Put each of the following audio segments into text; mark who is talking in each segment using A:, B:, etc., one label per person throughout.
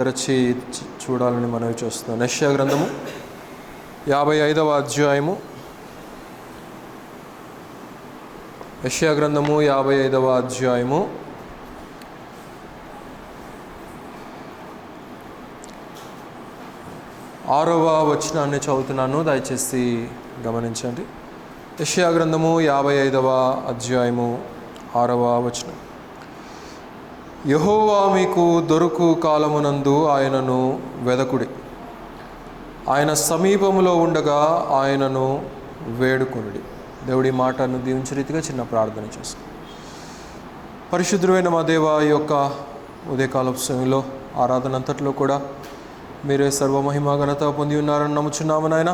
A: తెరచి చూడాలని మనవి చేస్తున్నాను. యెషయా గ్రంథము 55వ అధ్యాయము. యెషయా గ్రంథము 55వ అధ్యాయము 6వ వచనాన్ని చదువుతున్నాను, దయచేసి గమనించండి. యెషయా గ్రంథము 55వ అధ్యాయము 6వ వచనం. యెహోవా మీకు దొరుకు కాలమునందు ఆయనను వెదకుడి, ఆయన సమీపములో ఉండగా ఆయనను వేడుకొనుడి. దేవుడి మాటను దీవించే రీతిగా చిన్న ప్రార్థన చేస్తాం. పరిశుద్ధుడైన మా దేవ, ఈ యొక్క ఉదయకాలపు సమయంలో ఆరాధన అంతట్లో కూడా మీరే సర్వమహిమ ఘనత పొంది ఉన్నారని నమ్ముచున్నాము నాయన.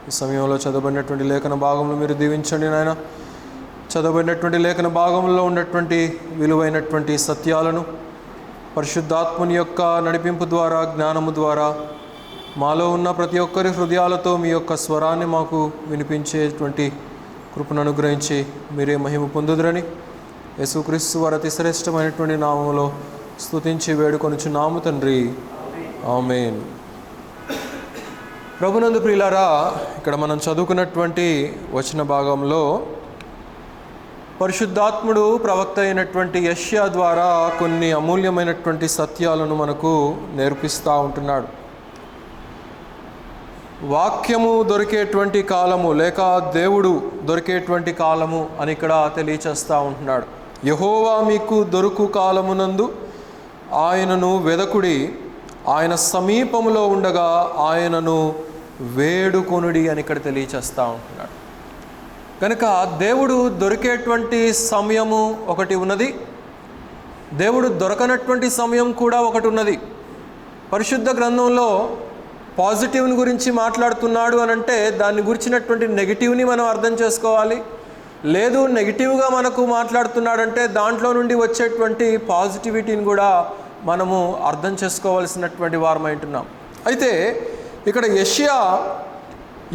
A: ఈ సమయంలో చదవబడినటువంటి లేఖన భాగంలో మీరు దీవించండి నాయన. చదవబడినటువంటి లేఖన భాగంలో ఉన్నటువంటి విలువైనటువంటి సత్యాలను పరిశుద్ధాత్ముని యొక్క నడిపింపు ద్వారా, జ్ఞానము ద్వారా మాలో ఉన్న ప్రతి ఒక్కరి హృదయాలతో మీ యొక్క స్వరాన్ని మాకు వినిపించేటువంటి కృపను అనుగ్రహించి మీరే మహిమ పొందుదురని యేసుక్రీస్తు వారి అతి శ్రేష్టమైనటువంటి నామములో స్తుతించి వేడుకొనుచున్నాము తండ్రి, ఆమేన్. ప్రభునందు ప్రియులారా, ఇక్కడ మనం చదువుకున్నటువంటి వచన భాగంలో పరిశుద్ధాత్ముడు ప్రవక్త అయినటువంటి యెషయా ద్వారా కొన్ని అమూల్యమైనటువంటి సత్యాలను మనకు నేర్పిస్తూ ఉంటున్నాడు. వాక్యము దొరికేటువంటి కాలము లేక దేవుడు దొరికేటువంటి కాలము అని ఇక్కడ తెలియచేస్తూ ఉంటున్నాడు. యెహోవా మీకు దొరుకు కాలమునందు ఆయనను వెదకుడి, ఆయన సమీపములో ఉండగా ఆయనను వేడుకొనుడి అని ఇక్కడ తెలియచేస్తూ ఉంటున్నాడు. కనుక దేవుడు దొరికేటువంటి సమయము ఒకటి ఉన్నది, దేవుడు దొరకనటువంటి సమయం కూడా ఒకటి ఉన్నది. పరిశుద్ధ గ్రంథంలో పాజిటివ్ని గురించి మాట్లాడుతున్నాడు అని అంటే దాన్ని గురించినటువంటి నెగిటివ్ని మనం అర్థం చేసుకోవాలి. లేదు, నెగిటివ్గా మనకు మాట్లాడుతున్నాడంటే దాంట్లో నుండి వచ్చేటువంటి పాజిటివిటీని కూడా మనము అర్థం చేసుకోవాల్సినటువంటి వారమై ఉంటున్నాం. అయితే ఇక్కడ యెషయా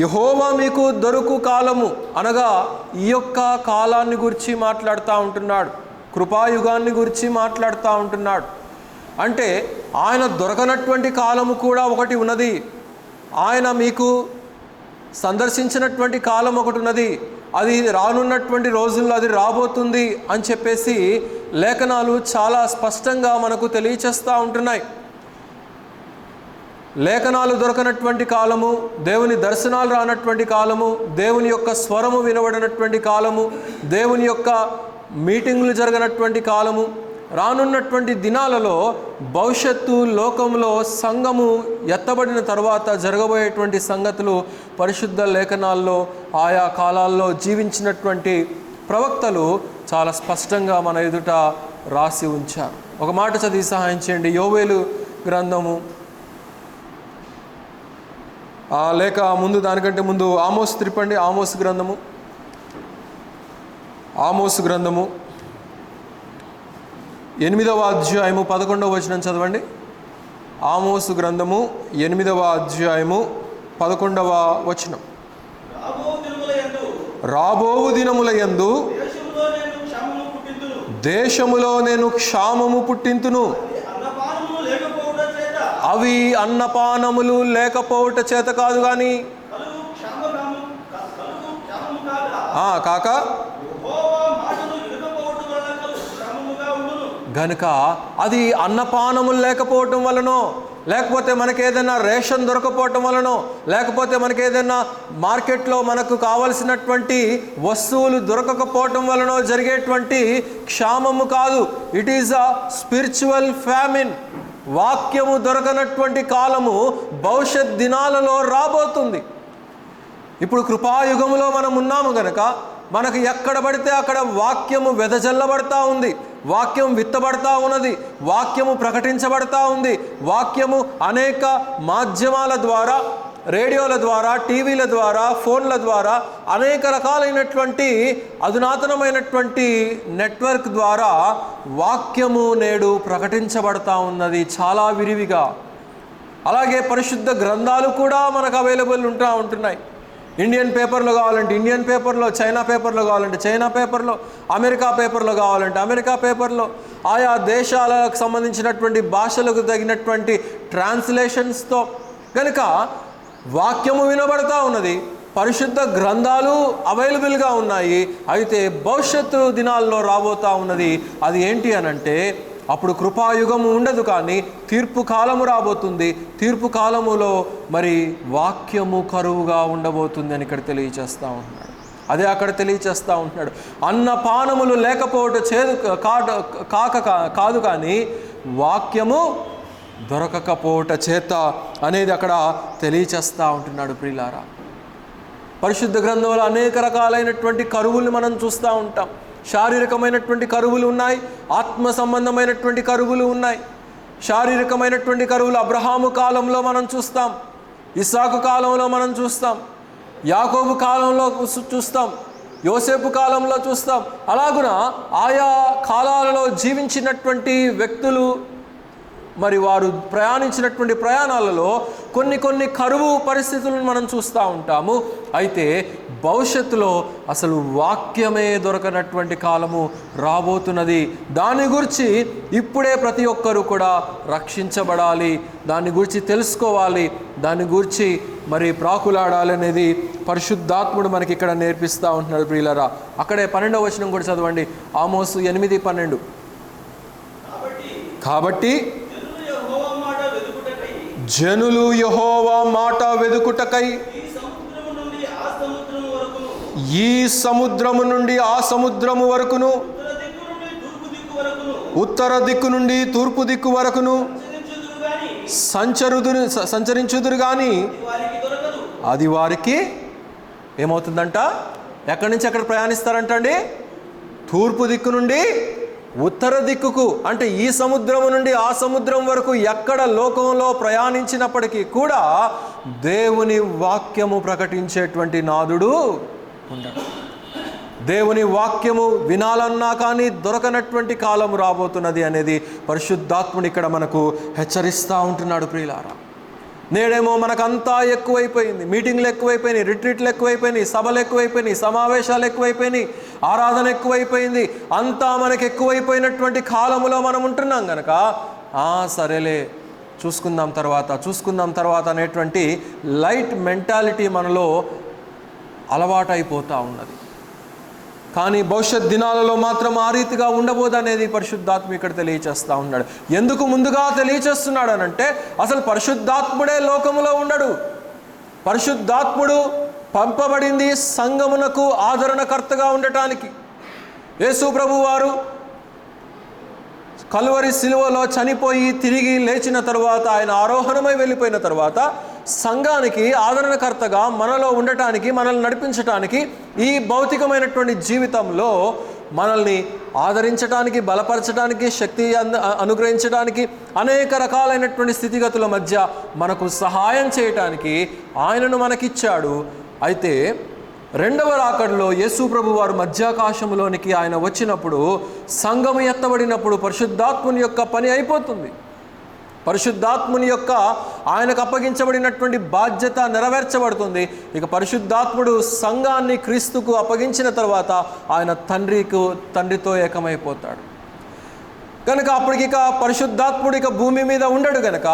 A: యెహోవా మీకు దొరుకు కాలము అనగా ఈ యొక్క కాలాన్ని గురించి మాట్లాడుతూ ఉంటున్నాడు, కృపాయుగాన్ని గురించి మాట్లాడుతూ ఉంటున్నాడు. అంటే ఆయన దొరకనటువంటి కాలము కూడా ఒకటి ఉన్నది, ఆయన మీకు సందర్శించినటువంటి కాలం ఒకటి ఉన్నది, అది రానున్నటువంటి రోజుల్లో అది రాబోతుంది అని చెప్పేసి లేఖనాలు చాలా స్పష్టంగా మనకు తెలియచేస్తూ ఉంటున్నాయి. లేఖనాలు దొరకనటువంటి కాలము, దేవుని దర్శనాలు రానటువంటి కాలము, దేవుని యొక్క స్వరము వినబడినటువంటి కాలము, దేవుని యొక్క మీటింగులు జరగనటువంటి కాలము, రానున్నటువంటి దినాలలో భవిష్యత్తు లోకంలో సంఘము ఎత్తబడిన తర్వాత జరగబోయేటువంటి సంగతులు పరిశుద్ధ లేఖనాల్లో ఆయా కాలాల్లో జీవించినటువంటి ప్రవక్తలు చాలా స్పష్టంగా మన ఎదుట రాసి ఉంచారు. ఒక మాట చదివి సహాయం చేయండి. యోవేలు గ్రంథము లేక ముందు దానికంటే ముందు ఆమోస్ త్రిపండి. ఆమోస్ గ్రంథము 8వ అధ్యాయము 11వ వచనం చదవండి. ఆమోసు గ్రంథము 8వ అధ్యాయము 11వ వచనం. రాబోవు దినముల యందు దేశములో నేను క్షామము పుట్టింతును, అవి అన్నపానములు లేకపోవట చేత కాదు కానీ కాక గనుక అది అన్నపానములు లేకపోవటం వలనో, లేకపోతే మనకి ఏదైనా రేషన్ దొరకపోవటం వలనో, లేకపోతే మనకి ఏదైనా మార్కెట్లో మనకు కావలసినటువంటి వస్తువులు దొరకకపోవటం వలనో జరిగేటువంటి క్షామము కాదు. It is a spiritual famine. వాక్యము దొరకనటువంటి కాలము భవిష్యత్ దినాలలో రాబోతుంది. ఇప్పుడు కృపాయుగములో మనం ఉన్నాము గనక మనకు ఎక్కడ పడితే అక్కడ వాక్యము వెదజల్లబడతా ఉంది, వాక్యం విత్తబడతా ఉన్నది, వాక్యము ప్రకటించబడతా ఉంది. వాక్యము అనేక మాధ్యమాల ద్వారా, రేడియోల ద్వారా, టీవీల ద్వారా, ఫోన్ల ద్వారా, అనేక రకాలైనటువంటి అధునాతనమైనటువంటి నెట్వర్క్ ద్వారా వాక్యము నేడు ప్రకటించబడతా ఉన్నది చాలా విరివిగా. అలాగే పరిశుద్ధ గ్రంథాలు కూడా మనకు అవైలబుల్ ఉంటున్నాయి. ఇండియన్ పేపర్లో కావాలంటే ఇండియన్ పేపర్లో, చైనా పేపర్లో కావాలంటే చైనా పేపర్లో, అమెరికా పేపర్లో కావాలంటే అమెరికా పేపర్లో, ఆయా దేశాలకు సంబంధించినటువంటి భాషలకు తగినటువంటి ట్రాన్స్లేషన్స్తో. కనుక వాక్యము వినబడతా ఉన్నది, పరిశుద్ధ గ్రంథాలు అవైలబుల్గా ఉన్నాయి. అయితే భవిష్యత్తు దినాల్లో రాబోతా ఉన్నది అది ఏంటి అనంటే, అప్పుడు కృపాయుగము ఉండదు, కానీ తీర్పు కాలము రాబోతుంది. తీర్పు కాలములో మరి వాక్యము కరువుగా ఉండబోతుంది అని ఇక్కడ తెలియచేస్తూ ఉంటున్నాడు. అదే అక్కడ తెలియచేస్తూ ఉంటున్నాడు. అన్నపానములు లేకపోవడం చేదు కాదు, కానీ వాక్యము దొరకకపోవట చేత అనేది అక్కడ తెలియచేస్తూ ఉంటున్నాడు. ప్రియులారా, పరిశుద్ధ గ్రంథంలో అనేక రకాలైనటువంటి కరువులు మనం చూస్తూ ఉంటాం. శారీరకమైనటువంటి కరువులు ఉన్నాయి, ఆత్మ సంబంధమైనటువంటి కరువులు ఉన్నాయి. శారీరకమైనటువంటి కరువులు అబ్రహాము కాలంలో మనం చూస్తాం, ఇస్సాకు కాలంలో మనం చూస్తాం, యాకోబు కాలంలో చూస్తాం, యోసేపు కాలంలో చూస్తాం. అలాగున ఆయా కాలాలలో జీవించినటువంటి వ్యక్తులు మరి వారు ప్రయాణించినటువంటి ప్రయాణాలలో కొన్ని కరువు పరిస్థితులను మనం చూస్తూ ఉంటాము. అయితే భవిష్యత్తులో అసలు వాక్యమే దొరకనటువంటి కాలము రాబోతున్నది. దాని గురించి ఇప్పుడే ప్రతి ఒక్కరూ కూడా రక్షించబడాలి, దాని గురించి తెలుసుకోవాలి, దాని గురించి మరి ప్రాకులాడాలి అనేది పరిశుద్ధాత్ముడు మనకి ఇక్కడ నేర్పిస్తూ ఉంటున్నాడు. ప్రియులారా, అక్కడే 12వ వచనం కూడా చదవండి. ఆమోసు 8:12. కాబట్టి జనులు యెహోవా మాట వెదుకుటకై ఈ సముద్రము నుండి ఆ సముద్రము వరకును, ఉత్తర దిక్కు నుండి తూర్పు దిక్కు వరకును సంచరించుదురు గాని అది వారికి ఏమవుతుందంట? ఎక్కడి నుంచి ఎక్కడ ప్రయాణిస్తారంటండి? తూర్పు దిక్కు నుండి ఉత్తర దిక్కుకు. అంటే ఈ సముద్రము నుండి ఆ సముద్రం వరకు ఎక్కడ లోకంలో ప్రయాణించినప్పటికీ కూడా దేవుని వాక్యము ప్రకటించేటువంటి నాదుడు ఉండడు. దేవుని వాక్యము వినాలన్నా కానీ దొరకనటువంటి కాలం రాబోతున్నది అనేది పరిశుద్ధాత్ముడు ఇక్కడ మనకు హెచ్చరిస్తూ ఉంటున్నాడు. ప్రియులారా, నేడేమో మనకంతా ఎక్కువైపోయింది, మీటింగ్లు ఎక్కువైపోయినాయి, రిట్రీట్లు ఎక్కువైపోయినాయి, సభలు ఎక్కువైపోయినాయి, సమావేశాలు ఎక్కువైపోయినాయి, ఆరాధన ఎక్కువైపోయింది. అంతా మనకు ఎక్కువైపోయినటువంటి కాలములో మనం ఉంటున్నాం కనుక సరేలే చూసుకుందాం తర్వాత అనేటువంటి లైట్ మెంటాలిటీ మనలో అలవాటైపోతూ ఉన్నది. కానీ భవిష్యత్ దినాలలో మాత్రం ఆ రీతిగా ఉండబోదనేది పరిశుద్ధాత్మ ఇక్కడ తెలియచేస్తూ ఉన్నాడు. ఎందుకు ముందుగా తెలియచేస్తున్నాడు అనంటే, అసలు పరిశుద్ధాత్ముడే లోకములో ఉండడు. పరిశుద్ధాత్ముడు పంపబడింది సంఘమునకు ఆదరణకర్తగా ఉండటానికి. యేసు ప్రభు వారు కలువరి సిలువలో చనిపోయి తిరిగి లేచిన తరువాత, ఆయన ఆరోహణమై వెళ్ళిపోయిన తరువాత సంఘానికి ఆదరణకర్తగా మనలో ఉండటానికి, మనల్ని నడిపించటానికి, ఈ భౌతికమైనటువంటి జీవితంలో మనల్ని ఆదరించడానికి, బలపరచడానికి, శక్తి అనుగ్రహించడానికి, అనేక రకాలైనటువంటి స్థితిగతుల మధ్య మనకు సహాయం చేయటానికి ఆయనను మనకిచ్చాడు. అయితే రెండవ రాకడలో యేసు ప్రభు వారు మధ్యాకాశములోనికి ఆయన వచ్చినప్పుడు, సంఘము ఎత్తబడినప్పుడు పరిశుద్ధాత్ముని యొక్క పని అయిపోతుంది. పరిశుద్ధాత్ముని యొక్క ఆయనకు అప్పగించబడినటువంటి బాధ్యత నెరవేర్చబడుతుంది. ఇక పరిశుద్ధాత్ముడు సంఘాన్ని క్రీస్తుకు అప్పగించిన తర్వాత ఆయన తండ్రితో ఏకమైపోతాడు. కనుక అప్పటికిక పరిశుద్ధాత్ముడు ఇక భూమి మీద ఉండడు. కనుక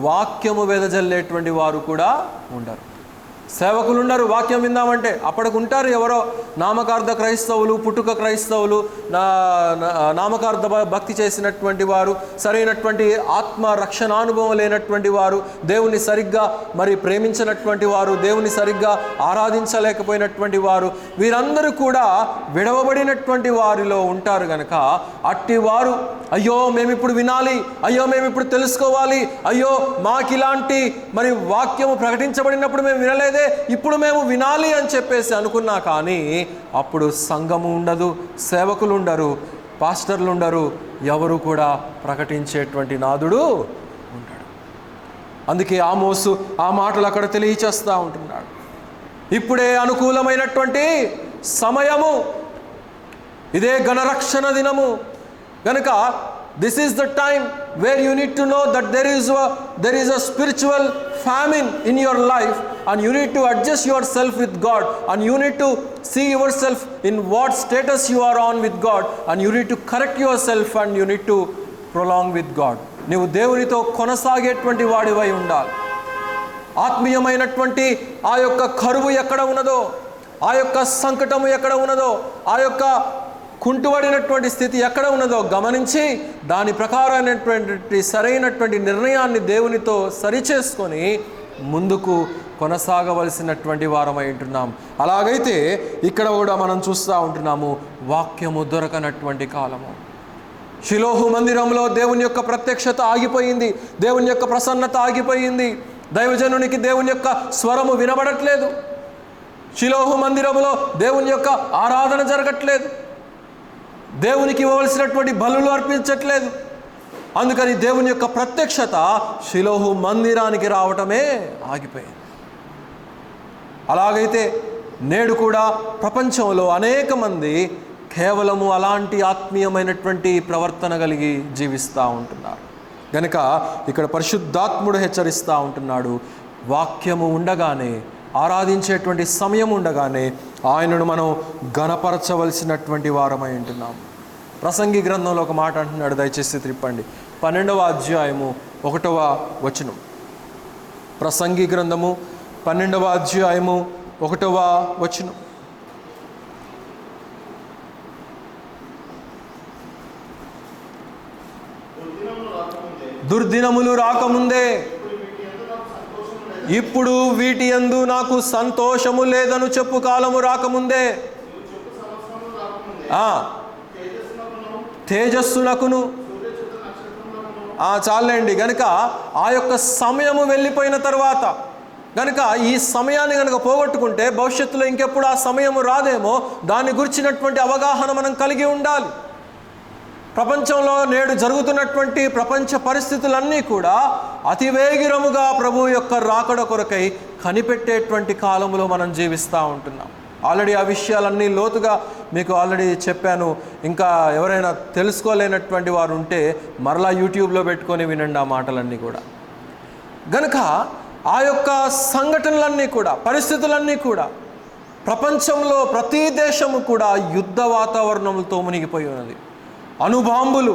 A: వాక్యము వెదజల్లేటువంటి వారు కూడా ఉండరు, సేవకులు ఉండరు. వాక్యం విందామంటే అప్పటికి ఉంటారు ఎవరో నామకార్థ క్రైస్తవులు, పుట్టుక క్రైస్తవులు, నామకార్థ భక్తి చేసినటువంటి వారు, సరైనటువంటి ఆత్మ రక్షణానుభవం లేనటువంటి వారు, దేవుని సరిగ్గా మరి ప్రేమించినటువంటి వారు, దేవుని సరిగ్గా ఆరాధించలేకపోయినటువంటి వారు, వీరందరూ కూడా విడవబడినటువంటి వారిలో ఉంటారు. కనుక అట్టి వారు అయ్యో మేమిప్పుడు వినాలి, అయ్యో మేమిప్పుడు తెలుసుకోవాలి, అయ్యో మాకిలాంటి మరి వాక్యము ప్రకటించబడినప్పుడు మేము వినలేదే, ఇప్పుడు మేము వినాలి అని చెప్పేసి అనుకున్నా కానీ అప్పుడు సంఘము ఉండదు, సేవకులు ఉండరు, పాస్టర్లు ఉండరు, ఎవరు కూడా ప్రకటించేటువంటి నాదుడు ఉంటాడు. అందుకే ఆమోసు ఆ మాటలు అక్కడ తెలియచేస్తూ ఉంటున్నాడు. ఇప్పుడే అనుకూలమైనటువంటి సమయము, ఇదే గణరక్షణ దినము గనుక this is the time where you need to know that there is a spiritual famine in your life, and you need to adjust yourself with God, and you need to see yourself in what status you are on with God, and you need to correct yourself, and you need to prolong with God. నీవు దేవునితో కొనసాగేటువంటి వాడివై ఉండాలి. ఆత్మీయమైనటువంటి ఆ యొక్క కరువు ఎక్కడ ఉన్నదో, ఆ యొక్క సంకటము ఎక్కడ ఉన్నదో, ఆ యొక్క కుంటుబడినటువంటి స్థితి ఎక్కడ ఉన్నదో గమనించి దాని ప్రకారమైనటువంటి సరైనటువంటి నిర్ణయాన్ని దేవునితో సరిచేసుకొని ముందుకు కొనసాగవలసినటువంటి వారమై ఉంటున్నాం. అలాగైతే ఇక్కడ కూడా మనం చూస్తూ ఉంటున్నాము, వాక్యము దొరకనటువంటి కాలము. షిలోహు మందిరంలో దేవుని యొక్క ప్రత్యక్షత ఆగిపోయింది, దేవుని యొక్క ప్రసన్నత ఆగిపోయింది, దైవజనునికి దేవుని యొక్క స్వరము వినబడట్లేదు. షిలోహు మందిరంలో దేవుని యొక్క ఆరాధన జరగట్లేదు, దేవునికి ఇవ్వవలసినటువంటి బలులు అర్పించట్లేదు. అందుకని దేవుని యొక్క ప్రత్యక్షత షిలోహు మందిరానికి రావటమే ఆగిపోయింది. అలాగైతే నేడు కూడా ప్రపంచంలో అనేక మంది కేవలము అలాంటి ఆత్మీయమైనటువంటి ప్రవర్తన కలిగి జీవిస్తూ ఉంటున్నారు. కనుక ఇక్కడ పరిశుద్ధాత్ముడు హెచ్చరిస్తూ ఉంటున్నాడు, వాక్యము ఉండగానే, ఆరాధించేటువంటి సమయం ఉండగానే ఆయనను మనం ఘనపరచవలసినటువంటి వారమై ఉంటున్నాం. ప్రసంగి గ్రంథంలో ఒక మాట అంటున్నాడు, దయచేసి త్రిప్పండి. 12వ అధ్యాయము 1వ వచనం. ప్రసంగి గ్రంథము 12వ అధ్యాయము 1వ వచనం. దుర్దినములు రాకముందే ఇప్పుడు వీటి యందు నాకు సంతోషము లేదను చెప్పు కాలము రాకముందే, తేజస్సునకును చాలండి. గనుక ఆ యొక్క సమయము వెళ్ళిపోయిన తర్వాత, గనుక ఈ సమయాన్ని కనుక పోగొట్టుకుంటే భవిష్యత్తులో ఇంకెప్పుడు ఆ సమయము రాదేమో, దాన్ని గురించినటువంటి అవగాహన మనం కలిగి ఉండాలి. ప్రపంచంలో నేడు జరుగుతున్నటువంటి ప్రపంచ పరిస్థితులన్నీ కూడా అతివేగిరముగా ప్రభు యొక్క రాకడ కొరకై కనిపెట్టేటువంటి కాలంలో మనం జీవిస్తూ ఉంటున్నాం. ఆల్రెడీ ఆ విషయాలన్నీ లోతుగా మీకు ఆల్రెడీ చెప్పాను. ఇంకా ఎవరైనా తెలుసుకోలేనటువంటి వారు ఉంటే మరలా యూట్యూబ్లో పెట్టుకొని వినండి ఆ మాటలన్నీ కూడా. గనుక ఆ యొక్క సంఘటనలన్నీ కూడా, పరిస్థితులన్నీ కూడా, ప్రపంచంలో ప్రతి దేశము కూడా యుద్ధ వాతావరణంతో మునిగిపోయి ఉన్నది. అణుబాంబులు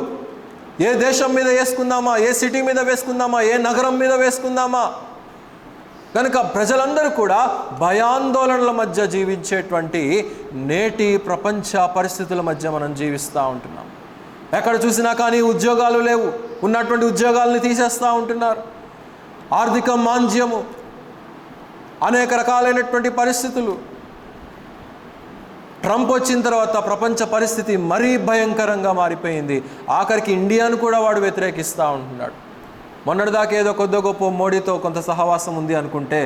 A: ఏ దేశం మీద వేసుకుందామా, ఏ సిటీ మీద వేసుకుందామా, ఏ నగరం మీద వేసుకుందామా. కనుక ప్రజలందరూ కూడా భయాందోళనల మధ్య జీవించేటువంటి నేటి ప్రపంచ పరిస్థితుల మధ్య మనం జీవిస్తూ ఉంటున్నాం. ఎక్కడ చూసినా కానీ ఉద్యోగాలు లేవు, ఉన్నటువంటి ఉద్యోగాలను తీసేస్తూ ఉంటున్నారు. ఆర్థిక మాంద్యము, అనేక రకాలైనటువంటి పరిస్థితులు. ట్రంప్ వచ్చిన తర్వాత ప్రపంచ పరిస్థితి మరీ భయంకరంగా మారిపోయింది. ఆఖరికి ఇండియాను కూడా వాడు వ్యతిరేకిస్తూ ఉంటున్నాడు. మొన్నటిదాకా ఏదో కొద్ది గొప్ప మోడీతో కొంత సహవాసం ఉంది అనుకుంటే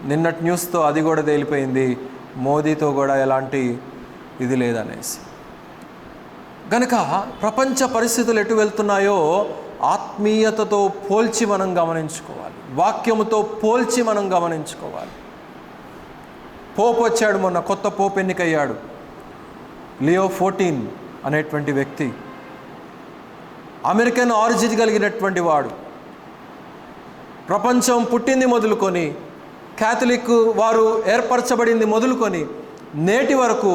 A: నిన్నటి న్యూస్తో అది కూడా తేలిపోయింది, మోదీతో కూడా ఎలాంటి ఇది లేదనేసి. కనుక ప్రపంచ పరిస్థితులు ఎటు వెళ్తున్నాయో ఆత్మీయతతో పోల్చి మనం గమనించుకోవాలి, వాక్యముతో పోల్చి మనం గమనించుకోవాలి. పోప్ వచ్చాడు, మొన్న కొత్త పోప్ ఎన్నికయ్యాడు, లియో 14 అనేటువంటి వ్యక్తి. అమెరికన్ ఆరిజిన్ కలిగినటువంటి వాడు. ప్రపంచం పుట్టింది మొదలుకొని, క్యాథలిక్ వారు ఏర్పరచబడింది మొదలుకొని నేటి వరకు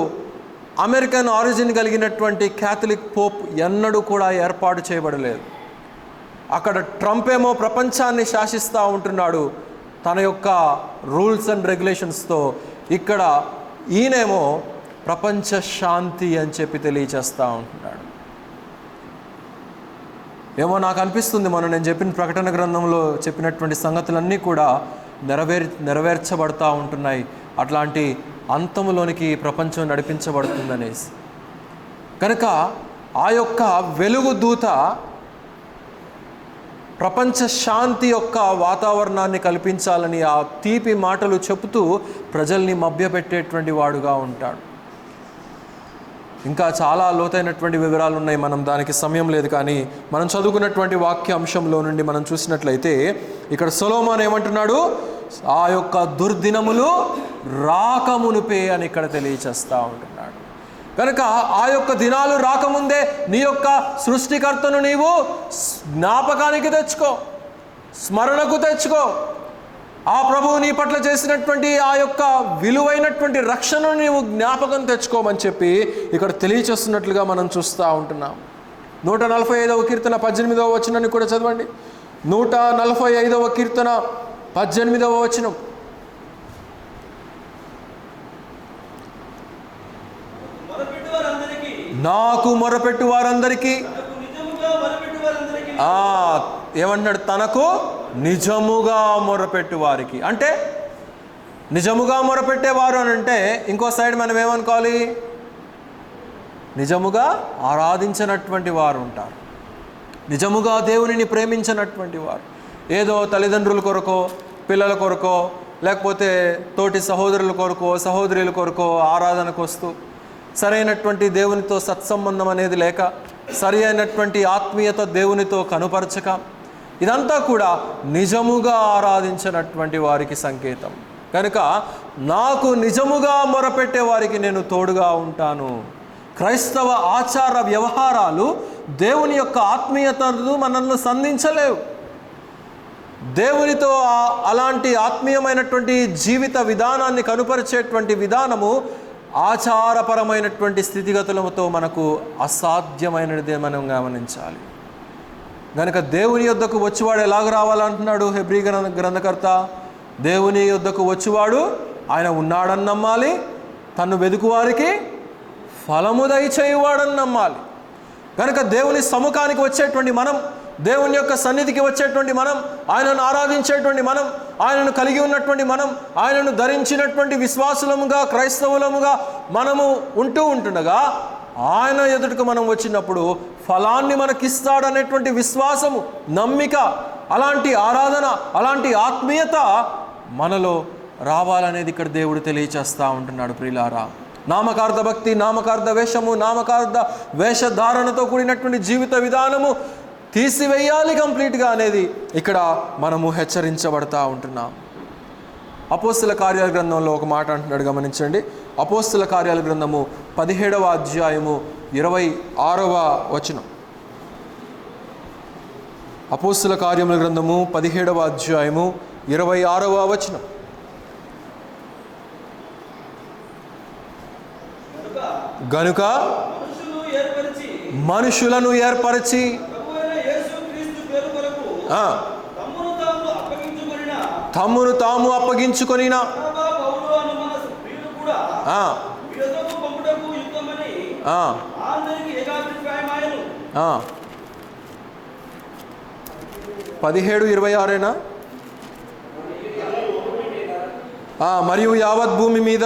A: అమెరికన్ ఆరిజిన్ కలిగినటువంటి క్యాథలిక్ పోప్ ఎన్నడూ కూడా ఏర్పాటు చేయబడలేదు. అక్కడ ట్రంప్ ఏమో ప్రపంచాన్ని శాసిస్తూ ఉంటున్నాడు తన యొక్క రూల్స్ అండ్ రెగ్యులేషన్స్తో. ఇక్కడ ఈయనేమో ప్రపంచ శాంతి అని చెప్పి తెలియచేస్తూ ఉంటున్నాడు. ఏమో నాకు అనిపిస్తుంది, మనం నేను చెప్పిన ప్రకటన గ్రంథంలో చెప్పినటువంటి సంగతులన్నీ కూడా నెరవేర్చబడతా ఉంటున్నాయి. అట్లాంటి అంతములోనికి ప్రపంచం నడిపించబడుతుందనేసి. కనుక ఆ యొక్క వెలుగు దూత ప్రపంచ శాంతి యొక్క వాతావరణాన్ని కల్పించాలని ఆ తీపి మాటలు చెబుతూ ప్రజల్ని మభ్యపెట్టేటువంటి వాడుగా ఉంటాడు. ఇంకా చాలా లోతైనటువంటి వివరాలు ఉన్నాయి, మనం దానికి సమయం లేదు. కానీ మనం చదువుకున్నటువంటి వాక్య అంశంలో నుండి మనం చూసినట్లయితే ఇక్కడ సొలొమోను ఏమంటున్నాడు, ఆ యొక్క దుర్దినములు రాకమునుపే అని ఇక్కడ తెలియచేస్తూ ఉంటున్నాడు. కనుక ఆ యొక్క దినాలు రాకముందే నీ యొక్క సృష్టికర్తను నీవు జ్ఞాపకానికి తెచ్చుకో, స్మరణకు తెచ్చుకో. ఆ ప్రభువు నీ పట్ల చేసినటువంటి ఆ యొక్క విలువైనటువంటి రక్షణను నీవు జ్ఞాపకం తెచ్చుకోమని చెప్పి ఇక్కడ తెలియచేస్తున్నట్లుగా మనం చూస్తూ ఉంటున్నాం. 145వ కీర్తన 18వ వచనాన్ని కూడా చదవండి. 145వ కీర్తన 18వ వచనం. నాకు మొరపెట్టు వారందరికీ ఏమంటున్నాడు? తనకు నిజముగా మొరపెట్టు వారికి. అంటే నిజముగా మొరపెట్టేవారు అని అంటే ఇంకో సైడ్ మనం ఏమనుకోవాలి? నిజముగా ఆరాధించినటువంటి వారు ఉంటారు, నిజముగా దేవునిని ప్రేమించినటువంటి వారు. ఏదో తల్లిదండ్రుల కొరకో, పిల్లల కొరకో, లేకపోతే తోటి సహోదరుల కొరకో, సహోదరుల కొరకో ఆరాధనకు వస్తూ సరైనటువంటి దేవునితో సత్సంబంధం అనేది లేక, సరి అయినటువంటి ఆత్మీయత దేవునితో కనుపరచక, ఇదంతా కూడా నిజముగా ఆరాధించినటువంటి వారికి సంకేతం. కనుక నాకు నిజముగా మొరపెట్టే వారికి నేను తోడుగా ఉంటాను. క్రైస్తవ ఆచార వ్యవహారాలు దేవుని యొక్క ఆత్మీయతను మనల్ని సంధించలేవు. దేవునితో అలాంటి ఆత్మీయమైనటువంటి జీవిత విధానాన్ని కనుపరిచేటువంటి విధానము ఆచారపరమైనటువంటి స్థితిగతులతో మనకు అసాధ్యమైనదే మనం గమనించాలి. కనుక దేవుని యొద్దకు వచ్చివాడు ఎలాగ రావాలంటున్నాడు హెబ్రీ గ్రంథకర్త? దేవుని యొద్దకు వచ్చివాడు ఆయన ఉన్నాడని నమ్మాలి, తన్ను వెదుకువారికి ఫలము దయచేయువాడని నమ్మాలి. కనుక దేవుని సముఖానికి వచ్చేటువంటి మనం, దేవుని యొక్క సన్నిధికి వచ్చేటువంటి మనం, ఆయనను ఆరాధించేటువంటి మనం, ఆయనను కలిగి ఉన్నటువంటి మనం, ఆయనను ధరించినటువంటి విశ్వాసులముగా, క్రైస్తవులముగా మనము ఉంటుండగా ఆయన ఎదుటికి మనం వచ్చినప్పుడు ఫలాన్ని మనకిస్తాడనేటువంటి విశ్వాసము, నమ్మిక, అలాంటి ఆరాధన, అలాంటి ఆత్మీయత మనలో రావాలనేది ఇక్కడ దేవుడు తెలియచేస్తూ ఉంటున్నాడు. ప్రియులారా, నామకార్థ భక్తి, నామకార్థ వేషము, నామకార్థ వేషధారణతో కూడినటువంటి జీవిత విధానము తీసివేయాలి కంప్లీట్గా అనేది ఇక్కడ మనము హెచ్చరించబడతా ఉంటున్నాం. అపోస్తుల కార్యాల గ్రంథంలో ఒక మాట అంటున్నాడు, గమనించండి. అపోస్తుల కార్యాల గ్రంథము 17వ అధ్యాయము 26వ వచనం. అపోస్తుల కార్యముల గ్రంథము 17వ అధ్యాయము 26వ వచనం. గనుక మనుషులను ఏర్పరిచి తమ్మును తాము అప్పగించుకొనిన 17:26 మరియు యావత్ భూమి మీద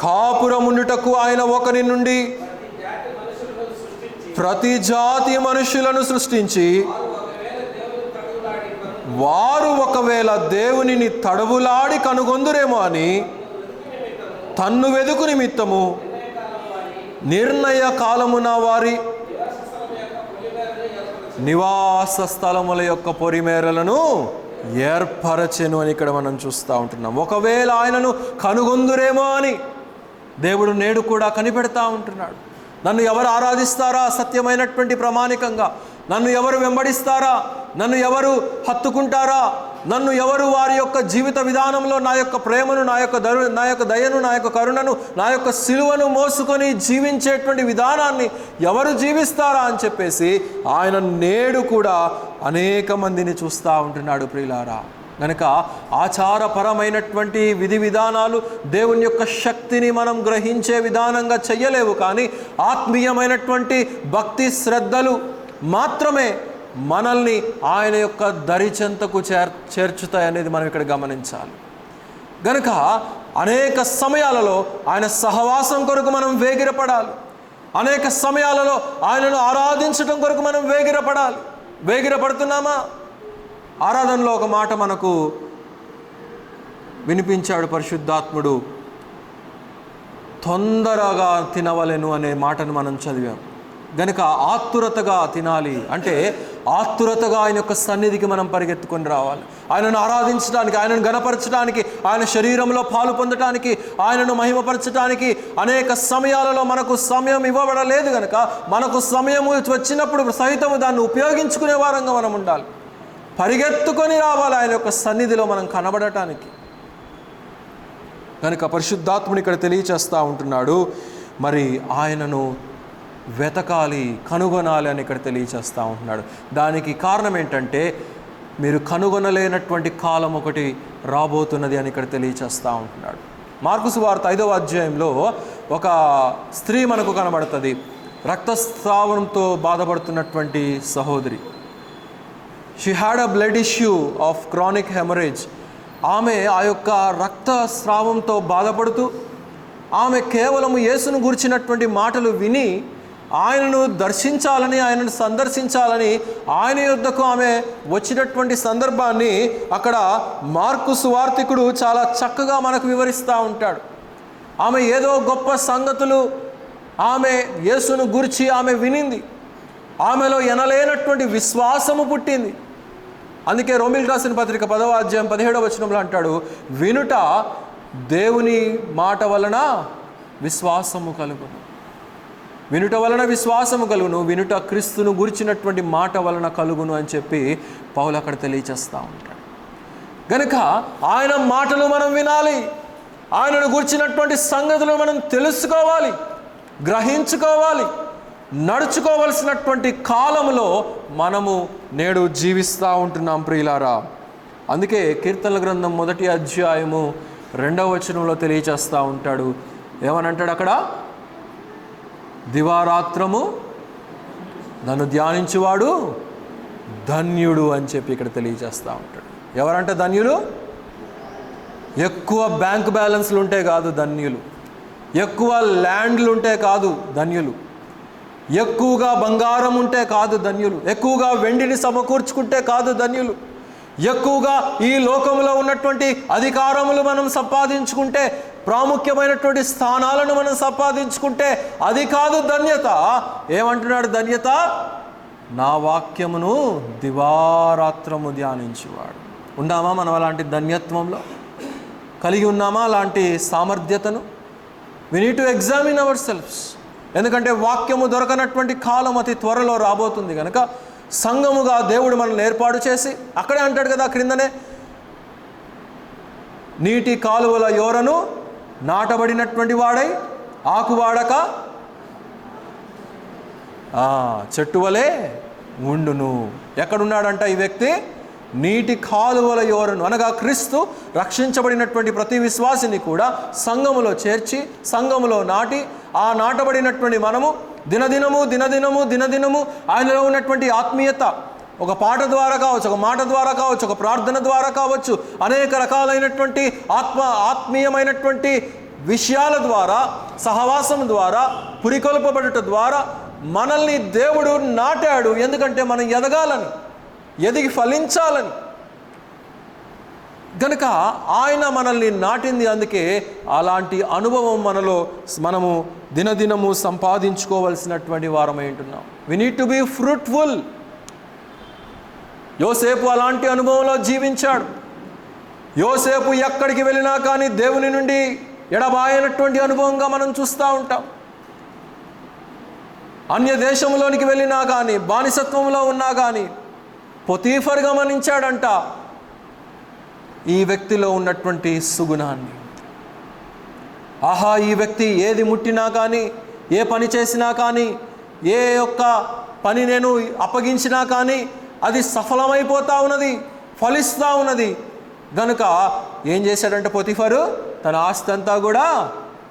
A: కాపురముండుటకు ఆయన ఒకరి నుండి ప్రతి జాతి మనుషులను సృష్టించి, వారు ఒకవేళ దేవునిని తడవులాడి కనుగొందురేమో అని తన్ను వెదుకు నిమిత్తము నిర్ణయ కాలమున వారి నివాస స్థలముల యొక్క పొరిమేరలను ఏర్పరచెను అని ఇక్కడ మనం చూస్తూ ఉంటున్నాం. ఒకవేళ ఆయనను కనుగొందురేమో అని దేవుడు నేడు కూడా కనిపెడతా ఉంటున్నాడు. నన్ను ఎవరు ఆరాధిస్తారా సత్యమైనటువంటి ప్రామాణికంగా, నన్ను ఎవరు వెంబడిస్తారా, నన్ను ఎవరు హత్తుకుంటారా, నన్ను ఎవరు వారి యొక్క జీవిత విధానంలో నా యొక్క ప్రేమను, నా యొక్క దయను, నా యొక్క కరుణను, నా యొక్క సిలువను మోసుకొని జీవించేటువంటి విధానాన్ని ఎవరు జీవిస్తారా అని చెప్పేసి ఆయన నేడు కూడా అనేక మందిని చూస్తూ ఉంటున్నాడు. ప్రియులారా, కనుక ఆచారపరమైనటువంటి విధి విధానాలు దేవుని యొక్క శక్తిని మనం గ్రహించే విధానంగా చెయ్యలేవు, కానీ ఆత్మీయమైనటువంటి భక్తి శ్రద్ధలు మాత్రమే మనల్ని ఆయన యొక్క దరిచెంతకు చేర్చుతాయనేది మనం ఇక్కడ గమనించాలి. కనుక అనేక సమయాలలో ఆయన సహవాసం కొరకు మనం వేగిరపడాలి. అనేక సమయాలలో ఆయనను ఆరాధించడం కొరకు మనం వేగిరపడాలి. వేగిరపడుతున్నామా? ఆరాధనలో ఒక మాట మనకు వినిపించాడు పరిశుద్ధాత్ముడు, తొందరగా తినవలెను అనే మాటను మనం చదివాం. గనుక ఆతురతగా తినాలి అంటే ఆతురతగా ఆయన యొక్క సన్నిధికి మనం పరిగెత్తుకొని రావాలి. ఆయనను ఆరాధించడానికి, ఆయనను గణపరచడానికి, ఆయన శరీరంలో పాలు పొందడానికి, ఆయనను మహిమపరచడానికి అనేక సమయాలలో మనకు సమయం ఇవ్వబడలేదు. కనుక మనకు సమయం వచ్చినప్పుడు సహితము దాన్ని ఉపయోగించుకునే వారంగా మనం ఉండాలి. పరిగెత్తుకొని రావాలి ఆయన యొక్క సన్నిధిలో మనం కనబడటానికి. కనుక పరిశుద్ధాత్ముడు ఇక్కడ తెలియచేస్తూ ఉంటున్నాడు, మరి ఆయనను వెతకాలి, కనుగొనాలి అని ఇక్కడ తెలియచేస్తూ ఉంటున్నాడు. దానికి కారణం ఏంటంటే మీరు కనుగొనలేనటువంటి కాలం ఒకటి రాబోతున్నది అని ఇక్కడ తెలియచేస్తూ ఉంటున్నాడు. మార్కు సువార్త 5వ అధ్యాయంలో ఒక స్త్రీ మనకు కనబడుతుంది. రక్తస్రావంతో బాధపడుతున్నటువంటి సహోదరి. She had a blood issue of chronic haemorrhage. ఆమె ఆ యొక్క రక్తస్రావంతో బాధపడుతూ ఆమె కేవలము యేసును గురించినటువంటి మాటలు విని ఆయనను దర్శించాలని, ఆయనను సందర్శించాలని ఆయన యొద్దకు ఆమె వచ్చినటువంటి సందర్భాన్ని అక్కడ మార్కు సువార్తికుడు చాలా చక్కగా మనకు వివరిస్తూ ఉంటాడు. ఆమె ఏదో గొప్ప సంగతులు ఆమె యేసును గురించి ఆమె వినింది. ఆమెలో ఎనలేనటువంటి విశ్వాసము పుట్టింది. అందుకే రోమిలకు రాసిన పత్రిక 10వ అధ్యాయం 17వ వచనంలో అంటాడు, వినుట దేవుని మాట వలన విశ్వాసము కలుగును. వినుట వలన విశ్వాసము కలుగును, వినుట క్రీస్తును గురించినటువంటి మాట వలన కలుగును అని చెప్పి పౌలు అక్కడ తెలియచేస్తూ ఉంటాడు. గనుక ఆయన మాటలు మనం వినాలి, ఆయనను గురించినటువంటి సంగతులు మనం తెలుసుకోవాలి, గ్రహించుకోవాలి. నడుచుకోవలసినటువంటి కాలంలో మనము నేడు జీవిస్తూ ఉంటున్నాం ప్రియులారా. అందుకే కీర్తనల గ్రంథం 1వ అధ్యాయము 2వ వచనంలో తెలియచేస్తూ ఉంటాడు. ఏమనంటాడు అక్కడ? దివారాత్రము నన్ను ధ్యానించువాడు ధన్యుడు అని చెప్పి ఇక్కడ తెలియచేస్తూ ఉంటాడు. ఎవరంటే ధన్యులు? ఎక్కువ బ్యాంక్ బ్యాలెన్స్లు ఉంటే కాదు ధన్యులు, ఎక్కువ ల్యాండ్లు ఉంటే కాదు ధన్యులు, ఎక్కువగా బంగారం ఉంటే కాదు ధన్యులు, ఎక్కువగా వెండిని సమకూర్చుకుంటే కాదు ధన్యులు, ఎక్కువగా ఈ లోకంలో ఉన్నటువంటి అధికారములు మనం సంపాదించుకుంటే, ప్రాముఖ్యమైనటువంటి స్థానాలను మనం సంపాదించుకుంటే అది కాదు ధన్యత. ఏమంటున్నాడు ధన్యత? నా వాక్యమును దివారాత్రము ధ్యానించువాడు. ఉన్నామా మనం అలాంటి ధన్యత్వంలో? కలిగి ఉన్నామా అలాంటి సామర్థ్యతను? We need to examine our selfs. ఎందుకంటే వాక్యము దొరకనటువంటి కాలం అతి త్వరలో రాబోతుంది కనుక సంఘముగా దేవుడు మనల్ని ఏర్పాటు చేసి, అక్కడే అంటాడు కదా క్రిందనే, నీటి కాలువల యోరను నాటబడినటువంటి వాడై ఆకువాడక చెట్టు వలె ఉండును. ఎక్కడున్నాడంట ఈ వ్యక్తి? నీటి కాలువల యోరను, అనగా క్రీస్తు రక్షించబడినటువంటి ప్రతి విశ్వాసిని కూడా సంఘములో చేర్చి, సంఘములో నాటి, ఆ నాటబడినటువంటి మనము దినదినము దినదినము దినదినము ఆయనలో ఉన్నటువంటి ఆత్మీయత ఒక పాట ద్వారా కావచ్చు, ఒక మాట ద్వారా కావచ్చు, ఒక ప్రార్థన ద్వారా కావచ్చు, అనేక రకాలైనటువంటి ఆత్మీయమైనటువంటి విషయాల ద్వారా, సహవాసం ద్వారా, పురికొల్పబడుట ద్వారా మనల్ని దేవుడు నాటాడు. ఎందుకంటే మనం ఎదగాలని, ఎదిగి ఫలించాలని. కనుక ఆయన మనల్ని నాటింది. అందుకే అలాంటి అనుభవం మనము దినదినము సంపాదించుకోవలసినటువంటి వారమై ఉంటున్నాం. We need to be fruitful. యోసేపు అలాంటి అనుభవంలో జీవించాడు. యోసేపు ఎక్కడికి వెళ్ళినా కానీ దేవుని నుండి ఎడబాయనటువంటి అనుభవంగా మనం చూస్తూ ఉంటాం. అన్య దేశంలోనికి వెళ్ళినా కానీ, బానిసత్వంలో ఉన్నా కానీ పొతీఫర్ గమనించాడంట ఈ వ్యక్తిలో ఉన్నటువంటి సుగుణాన్ని. ఆహా, ఈ వ్యక్తి ఏది ముట్టినా కానీ, ఏ పని చేసినా కానీ, ఏ యొక్క పని నేను అప్పగించినా కానీ అది సఫలమైపోతూ ఉన్నది, ఫలిస్తూ ఉన్నది. గనుక ఏం చేశాడంటే పొతీఫరు తన ఆస్తి అంతా కూడా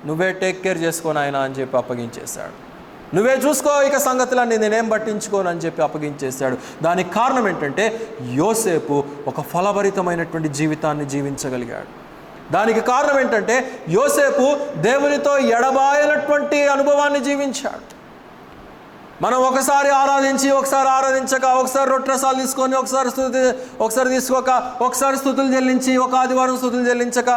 A: నువ్వే టేక్ కేర్ చేసుకోను ఆయన అని చెప్పి అప్పగించేశాడు. నువ్వే చూసుకో ఇక సంగతులన్నీ, నేనేం పట్టించుకోను అని చెప్పి అప్పగించేశాడు. దానికి కారణం ఏంటంటే యోసేపు ఒక ఫలభరితమైనటువంటి జీవితాన్ని జీవించగలిగాడు. దానికి కారణం ఏంటంటే యోసేపు దేవునితో ఎడబాయనటువంటి అనుభవాన్ని జీవించాడు. మనం ఒకసారి ఆరాధించి, ఒకసారి ఆరాధించక, ఒకసారి రొట్టెసాలు తీసుకొని, ఒకసారి తీసుకోక, ఒకసారి స్తుతులు చెల్లించి, ఒక ఆదివారం స్తుతులు చెల్లించక,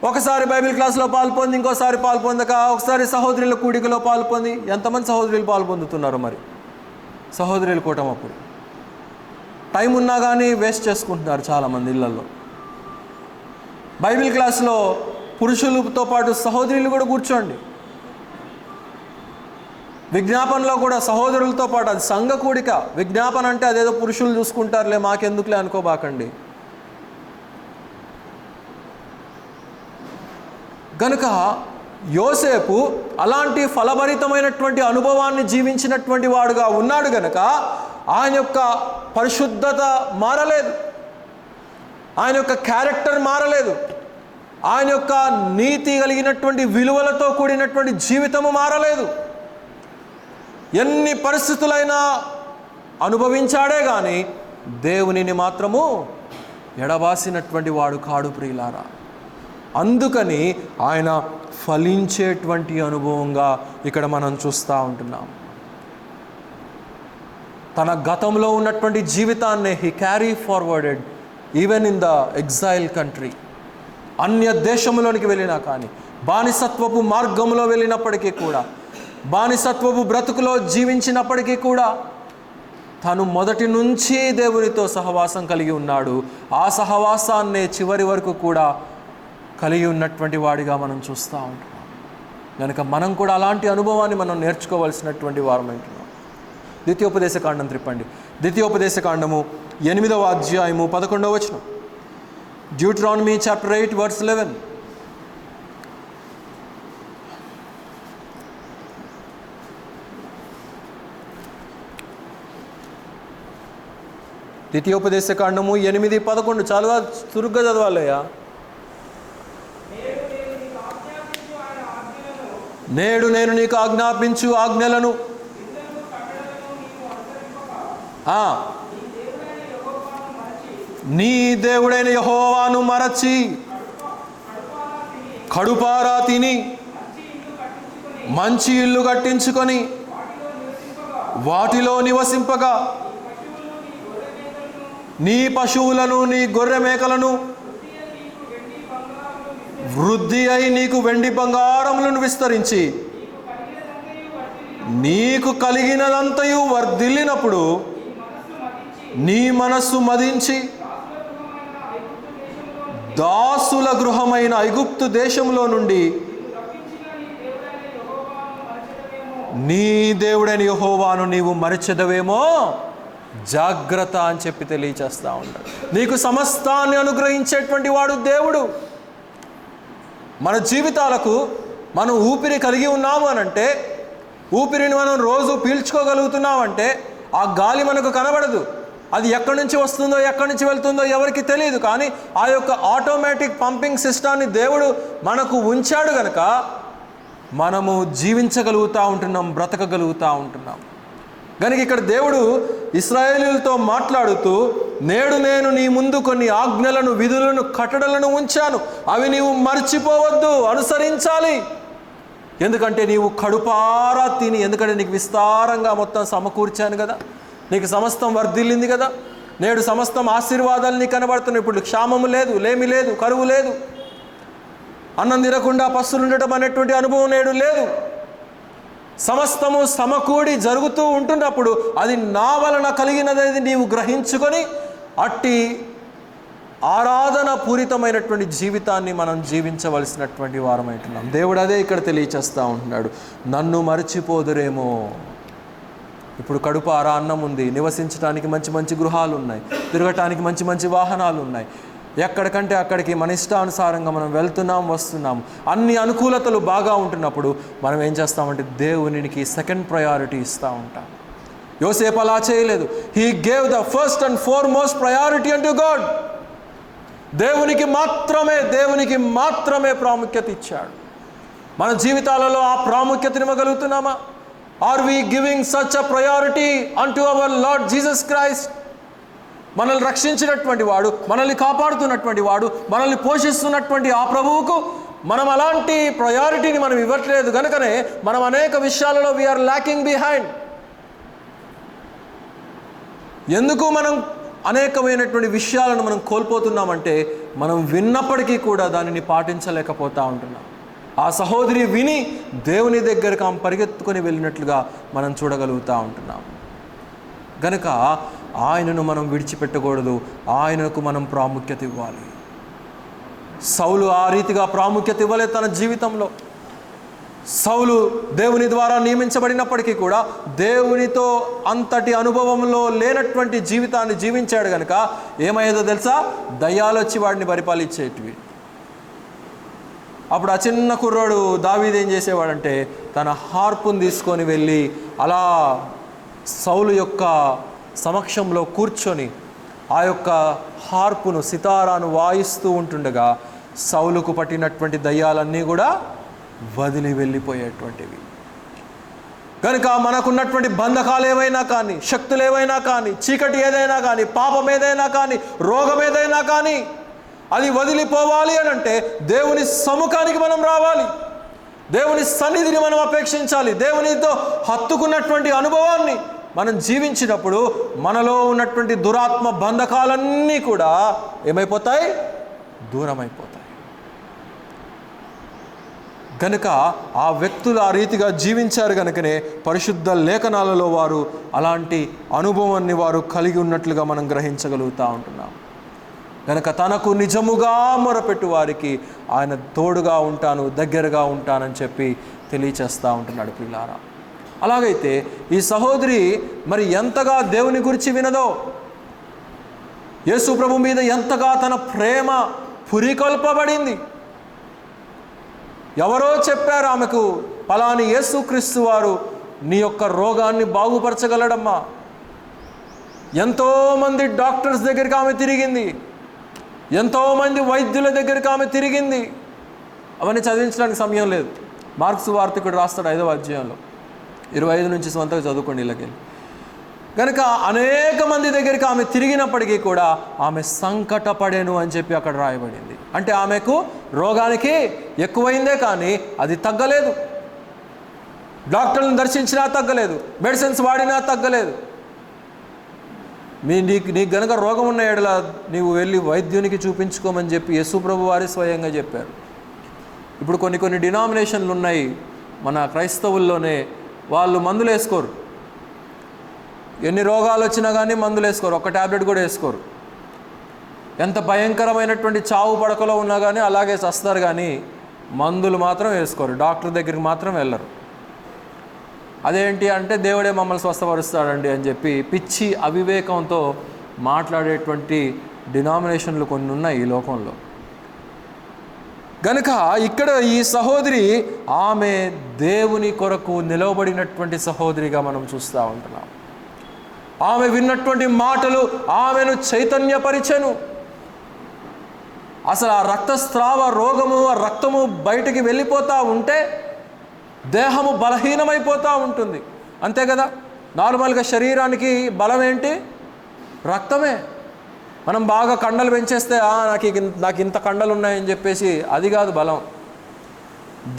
A: ఒకసారి బైబిల్ క్లాస్లో పాల్పొంది, ఇంకోసారి పాల్పొందక, ఒకసారి సహోదరుల కూడికలో పాల్పొంది. ఎంతమంది సహోదరులు పాల్పొందుతున్నారు? మరి సహోదరుల కూటం అప్పుడు టైం ఉన్నా కానీ వేస్ట్ చేసుకుంటున్నారు చాలామంది ఇళ్లలో. బైబిల్ క్లాస్లో పురుషులతో పాటు సహోదరులు కూడా కూర్చోండి. విజ్ఞాపనలో కూడా సహోదరులతో పాటు, అది సంఘ కూడిక. విజ్ఞాపన అంటే అదేదో పురుషులు చూసుకుంటారులే, మాకెందుకులే అనుకోబాకండి. గనుక యోసేపు అలాంటి ఫలభరితమైనటువంటి అనుభవాన్ని జీవించినటువంటి వాడుగా ఉన్నాడు గనక ఆయన యొక్క పరిశుద్ధత మారలేదు, ఆయన యొక్క క్యారెక్టర్ మారలేదు, ఆయన యొక్క నీతి కలిగినటువంటి విలువలతో కూడినటువంటి జీవితము మారలేదు. ఎన్ని పరిస్థితులైనా అనుభవించాడే కానీ దేవునిని మాత్రము ఎడబాసినటువంటి వాడు కాడు ప్రియులారా. అందుకని ఆయన ఫలించేటువంటి అనుభవంగా ఇక్కడ మనం చూస్తూ ఉంటున్నాం. తన గతంలో ఉన్నటువంటి జీవితాన్ని he carry forwarded even in the exhale country. అన్య దేశంలోనికి వెళ్ళినా కానీ, బానిసత్వపు మార్గంలో వెళ్ళినప్పటికీ కూడా, బానిసత్వపు బ్రతుకులో జీవించినప్పటికీ కూడా తను మొదటి నుంచి దేవునితో సహవాసం కలిగి ఉన్నాడు. ఆ సహవాసాన్నే చివరి వరకు కూడా కలిగి ఉన్నటువంటి వాడిగా మనం చూస్తూ ఉంటున్నాం. కనుక మనం కూడా అలాంటి అనుభవాన్ని మనం నేర్చుకోవాల్సినటువంటి వారమంటున్నాం. ద్వితీయోపదేశకాండం త్రిప్పండి. ద్వితీయోపదేశకాండము 8వ అధ్యాయము 11వ వచనం. Deuteronomy chapter 8 verse 11. ద్వితీయోపదేశకాండము 8:11 చాలా చురుగ్గా చదవాలయ్యా. నేడు నేను నీకు ఆజ్ఞాపించు ఆజ్ఞలను నీ దేవుడైన యెహోవాను మరచి కడుపారా తిని మంచి ఇల్లు కట్టించుకొని వాటిలో నివసింపగా నీ పశువులను నీ గొర్రె మేకలను వృద్ధి అయి నీకు వెండి బంగారములను విస్తరించి నీకు కలిగినదంతయు వర్ధిల్లినప్పుడు నీ మనస్సు మదించి దాసుల గృహమైన ఐగుప్తు దేశంలో నుండి నీ దేవుడైన యెహోవాను నీవు మరచెదవేమో జాగ్రత్త అని చెప్పి తెలియచేస్తూ ఉంటాడు. నీకు సమస్తాన్ని అనుగ్రహించేటువంటి వాడు దేవుడు. మన జీవితాలకు మనం ఊపిరి కలిగి ఉన్నాము అనంటే, ఊపిరిని మనం రోజు పీల్చుకోగలుగుతున్నామంటే ఆ గాలి మనకు కనబడదు. అది ఎక్కడి నుంచి వస్తుందో ఎక్కడి నుంచి వెళ్తుందో ఎవరికి తెలియదు. కానీ ఆ యొక్క ఆటోమేటిక్ పంపింగ్ సిస్టాన్ని దేవుడు మనకు ఉంచాడు కనుక మనము జీవించగలుగుతూ ఉంటున్నాం, బ్రతకగలుగుతూ ఉంటున్నాం. కనుక ఇక్కడ దేవుడు ఇశ్రాయేలీయులతో మాట్లాడుతూ, నేడు నేను నీ ముందు కొన్ని ఆజ్ఞలను, విధులను, కట్టడలను ఉంచాను, అవి నీవు మర్చిపోవద్దు, అనుసరించాలి. ఎందుకంటే నీవు కడుపారా తిని, ఎందుకంటే నీకు విస్తారంగా మొత్తం సమకూర్చాను కదా, నీకు సమస్తం వర్ధిల్లింది కదా, నేడు సమస్తం ఆశీర్వాదాలు నీకు కనబడుతున్నాయి. ఇప్పుడు క్షామము లేదు, లేమి లేదు, కరువు లేదు, అన్నం తినకుండా పస్తులుండటం అనేటువంటి అనుభవం నేడు లేదు. సమస్తము సమకూడి జరుగుతూ ఉంటున్నప్పుడు అది నా వలన కలిగినది నీవు గ్రహించుకొని అట్టి ఆరాధన పూరితమైనటువంటి జీవితాన్ని మనం జీవించవలసినటువంటి వారమైంటున్నాం. దేవుడు అదే ఇక్కడ తెలియచేస్తూ ఉంటున్నాడు. నన్ను మర్చిపోదురేమో. ఇప్పుడు కడుపారా అన్నం ఉంది, నివసించడానికి మంచి మంచి గృహాలు ఉన్నాయి, తిరగటానికి మంచి మంచి వాహనాలు ఉన్నాయి, ఎక్కడికంటే అక్కడికి మన ఇష్టానుసారంగా మనం వెళ్తున్నాం, వస్తున్నాం, అన్ని అనుకూలతలు బాగా ఉంటున్నప్పుడు మనం ఏం చేస్తామంటే దేవునికి సెకండ్ ప్రయారిటీ ఇస్తూ ఉంటాం. యోసేపు అలా చేయలేదు. He gave the first and foremost priority unto God. దేవునికి మాత్రమే ప్రాముఖ్యత ఇచ్చాడు. మన జీవితాలలో ఆ ప్రాముఖ్యతను ఇవ్వగలుగుతున్నామా? Are we giving such a priority unto our Lord Jesus Christ? మనల్ని రక్షించినటువంటి వాడు, మనల్ని కాపాడుతున్నటువంటి వాడు, మనల్ని పోషిస్తున్నటువంటి ఆ ప్రభువుకు మనం అలాంటి ప్రయారిటీని మనం ఇవ్వట్లేదు కనుకనే మనం అనేక విషయాలలో వీఆర్ ల్యాకింగ్ బిహైండ్. ఎందుకు మనం అనేకమైనటువంటి విషయాలను మనం కోల్పోతున్నామంటే మనం విన్నప్పటికీ కూడా దానిని పాటించలేకపోతూ ఉంటున్నాం. ఆ సహోదరి విని దేవుని దగ్గరకు ఆమె పరిగెత్తుకొని వెళ్ళినట్లుగా మనం చూడగలుగుతూ ఉంటున్నాం. గనుక ఆయనను మనం విడిచిపెట్టకూడదు, ఆయనకు మనం ప్రాముఖ్యత ఇవ్వాలి. సౌలు ఆ రీతిగా ప్రాముఖ్యత ఇవ్వలేదు తన జీవితంలో. సౌలు దేవుని ద్వారా నియమించబడినప్పటికీ కూడా దేవునితో అంతటి అనుభవంలో లేనటువంటి జీవితాన్ని జీవించాడు కనుక ఏమయ్యేదో తెలుసా? దయ్యాలు వచ్చి వాడిని పరిపాలించేటివి. అప్పుడు ఆ చిన్న కుర్రోడు దావీదు ఏం చేసేవాడంటే తన హార్పుని తీసుకొని వెళ్ళి అలా సౌలు యొక్క సమక్షంలో కూర్చొని ఆ యొక్క హార్పును సితారాను వాయిస్తూ ఉంటుండగా సౌలుకు పట్టినటువంటి దయ్యాలన్నీ కూడా వదిలి వెళ్ళిపోయేటువంటివి. కనుక మనకున్నటువంటి బంధకాలు ఏవైనా కానీ, శక్తులు ఏవైనా కానీ, చీకటి ఏదైనా కానీ, పాపం ఏదైనా కానీ, రోగం ఏదైనా కానీ అది వదిలిపోవాలి అని అంటే దేవుని సముఖానికి మనం రావాలి, దేవుని సన్నిధిని మనం అపేక్షించాలి. దేవునితో హత్తుకున్నటువంటి అనుభవాన్ని మనం జీవించినప్పుడు మనలో ఉన్నటువంటి దురాత్మ బంధకాలన్నీ కూడా ఏమైపోతాయి? దూరమైపోతాయి. కనుక ఆ వ్యక్తులు ఆ రీతిగా జీవించారు కనుకనే పరిశుద్ధ లేఖనాలలో వారు అలాంటి అనుభవాన్ని వారు కలిగి ఉన్నట్లుగా మనం గ్రహించగలుగుతూ ఉంటున్నాం. కనుక తనకు నిజముగా మొరపెట్టు వారికి ఆయన తోడుగా ఉంటాను, దగ్గరగా ఉంటానని చెప్పి తెలియచేస్తూ ఉంటున్నాడు ప్రియులారా. అలాగైతే ఈ సహోదరి మరి ఎంతగా దేవుని గురించి వినదో, యేసు ప్రభు మీద ఎంతగా తన ప్రేమ పురికొల్పబడింది. ఎవరో చెప్పారు ఆమెకు, పలాని యేసుక్రీస్తు వారు నీ యొక్క రోగాన్ని బాగుపరచగలడమ్మా. ఎంతోమంది డాక్టర్స్ దగ్గరికి ఆమె తిరిగింది, ఎంతోమంది వైద్యుల దగ్గరికి ఆమె తిరిగింది. అవన్నీ చదివించడానికి సమయం లేదు. మార్క్స్ వార్తికుడు రాస్తాడు 5వ అధ్యాయంలో 25 నుంచి సొంతగా చదువుకోండి ఇలాగే. కనుక అనేక మంది దగ్గరికి ఆమె తిరిగినప్పటికీ కూడా ఆమె సంకటపడేను అని చెప్పి అక్కడ రాయబడింది. అంటే ఆమెకు రోగానికి ఎక్కువైందే కానీ అది తగ్గలేదు. డాక్టర్లను దర్శించినా తగ్గలేదు, మెడిసిన్స్ వాడినా తగ్గలేదు. నీకు గనక రోగం ఉన్న ఎడల నీవు వెళ్ళి వైద్యునికి చూపించుకోమని చెప్పి యేసుప్రభు వారి స్వయంగా చెప్పారు. ఇప్పుడు కొన్ని డినామినేషన్లు ఉన్నాయి మన క్రైస్తవుల్లోనే, వాళ్ళు మందులు వేసుకోరు. ఎన్ని రోగాలు వచ్చినా కానీ మందులు వేసుకోరు, ఒక్క ట్యాబ్లెట్ కూడా వేసుకోరు. ఎంత భయంకరమైనటువంటి చావు పడకలో ఉన్నా కానీ అలాగే చస్తారు, కానీ మందులు మాత్రం వేసుకోరు, డాక్టర్ దగ్గరికి మాత్రం వెళ్ళరు. అదేంటి అంటే దేవుడే మమ్మల్ని స్వస్థపరుస్తాడండి అని చెప్పి పిచ్చి అవివేకంతో మాట్లాడేటువంటి డినామినేషన్లు కొన్ని ఉన్నాయి ఈ లోకంలో. గనుక ఇక్కడ ఈ సహోదరి ఆమె దేవుని కొరకు నిలవబడినటువంటి సహోదరిగా మనం చూస్తూ ఉంటున్నాం. ఆమె విన్నటువంటి మాటలు ఆమెను చైతన్యపరిచెను. అసలు ఆ రక్తస్రావ రోగము, ఆ రక్తము బయటికి వెళ్ళిపోతూ ఉంటే దేహము బలహీనమైపోతూ ఉంటుంది, అంతే కదా. నార్మల్గా శరీరానికి బలం ఏంటి? రక్తమే. మనం బాగా కండలు పెంచేస్తే నాకు ఇంత కండలు ఉన్నాయని చెప్పేసి అది కాదు బలం.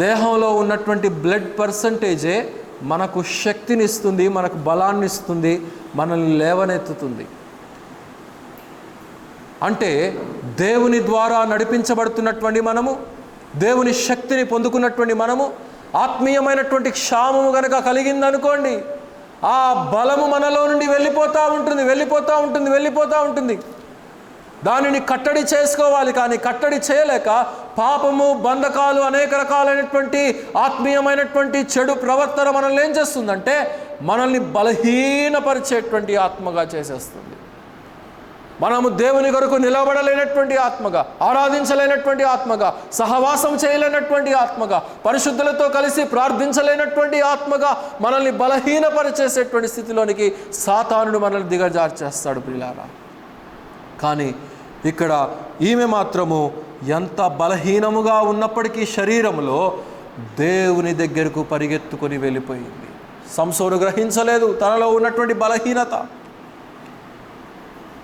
A: దేహంలో ఉన్నటువంటి బ్లడ్ పర్సంటేజే మనకు శక్తిని ఇస్తుంది, మనకు బలాన్ని ఇస్తుంది, మనల్ని లేవనెత్తుతుంది. అంటే దేవుని ద్వారా నడిపించబడుతున్నటువంటి మనము, దేవుని శక్తిని పొందుకున్నటువంటి మనము, ఆత్మీయమైనటువంటి క్షామము కనుక కలిగిందనుకోండి, ఆ బలము మనలో నుండి వెళ్ళిపోతూ ఉంటుంది. దానిని కట్టడి చేసుకోవాలి, కానీ కట్టడి చేయలేక పాపము, బంధకాలు, అనేక రకాలైనటువంటి ఆత్మీయమైనటువంటి చెడు ప్రవర్తన మనల్ని ఏం చేస్తుందంటే మనల్ని బలహీనపరిచేటువంటి ఆత్మగా చేసేస్తుంది. మనము దేవుని కొరకు నిలబడలేనటువంటి ఆత్మగా, ఆరాధించలేనటువంటి ఆత్మగా, సహవాసం చేయలేనటువంటి ఆత్మగా, పరిశుద్ధులతో కలిసి ప్రార్థించలేనటువంటి ఆత్మగా మనల్ని బలహీనపరిచేసేటువంటి స్థితిలోనికి సాతానుడు మనల్ని దిగజార్చేస్తాడు ప్రియులారా. కానీ ఇక్కడ ఈమె మాత్రము ఎంత బలహీనముగా ఉన్నప్పటికీ శరీరంలో దేవుని దగ్గరకు పరిగెత్తుకొని వెళ్ళిపోయింది. సంసోను గ్రహించలేదు తనలో ఉన్నటువంటి బలహీనత,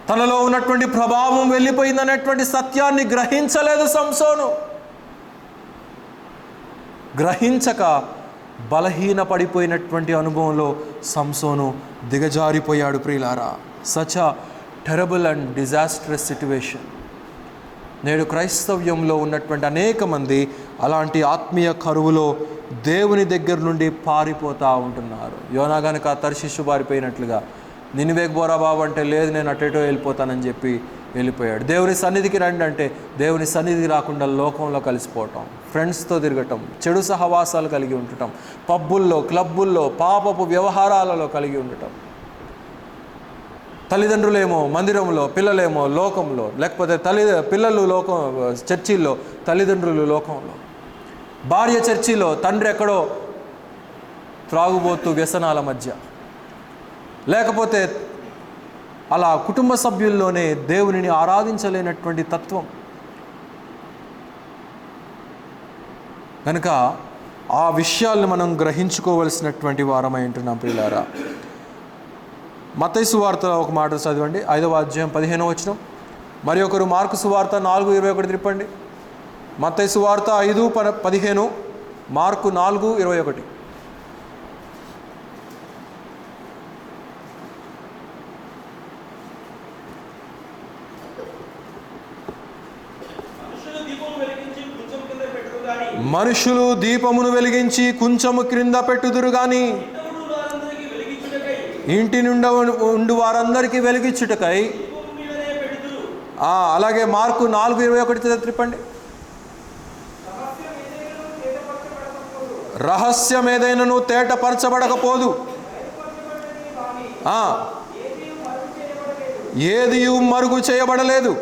A: తనలో ఉన్నటువంటి ప్రభావం వెళ్ళిపోయిందనేటువంటి సత్యాన్ని గ్రహించలేదు సంసోను. గ్రహించక బలహీన పడిపోయినటువంటి అనుభవంలో సంసోను దిగజారిపోయాడు ప్రియులారా. Such a terrible and disastrous situation. నేడు క్రైస్తవ్యంలో ఉన్నటువంటి అనేక మంది అలాంటి ఆత్మీయ కరువులో దేవుని దగ్గర నుండి పారిపోతూ ఉంటున్నారు. యోనా గనుక తర్షీషు పారిపోయినట్లుగా నినివేకి పోరా బాబు అంటే లేదు నేను అటేటో వెళ్ళిపోతానని చెప్పి వెళ్ళిపోయాడు. దేవుని సన్నిధికి రండి అంటే దేవుని సన్నిధికి రాకుండా లోకంలో కలిసిపోవటం, ఫ్రెండ్స్తో తిరగటం, చెడు సహవాసాలు కలిగి ఉండటం, పబ్బుల్లో, క్లబ్బుల్లో, పాపపు వ్యవహారాలలో కలిగి ఉండటం. తల్లిదండ్రులేమో మందిరంలో, పిల్లలేమో లోకంలో, లేకపోతే పిల్లలు లోకం, చర్చిల్లో, తల్లిదండ్రులు లోకంలో. భార్య చర్చిలో, తండ్రి ఎక్కడో త్రాగుబోతూ వ్యసనాల మధ్య. లేకపోతే అలా కుటుంబ సభ్యుల్లోనే దేవునిని ఆరాధించలేనటువంటి తత్వం. కనుక ఆ విషయాలను మనం గ్రహించుకోవలసినటువంటి వారమై ఉంటున్నాం ప్రియులారా. మత్తయి సువార్త ఒక మాట చదవండి, 5వ అధ్యాయం 15వ వచనం. మరి ఒకరు మార్కు సువార్త 4:21 తిప్పండి. మత్తయి సువార్త 5:15, మార్కు 4:21. మనుషులు దీపమును వెలిగించి కొంచెము క్రింద పెట్టుదురు గాని ఇంటి నుండి ఉండు వారందరికీ వెలిగించుటకై. అలాగే మార్కు 4:21 తిప్పండి. రహస్యం ఏదైనాను తేటపరచబడకపోదు, ఏది మరుగు చేయబడలేదు.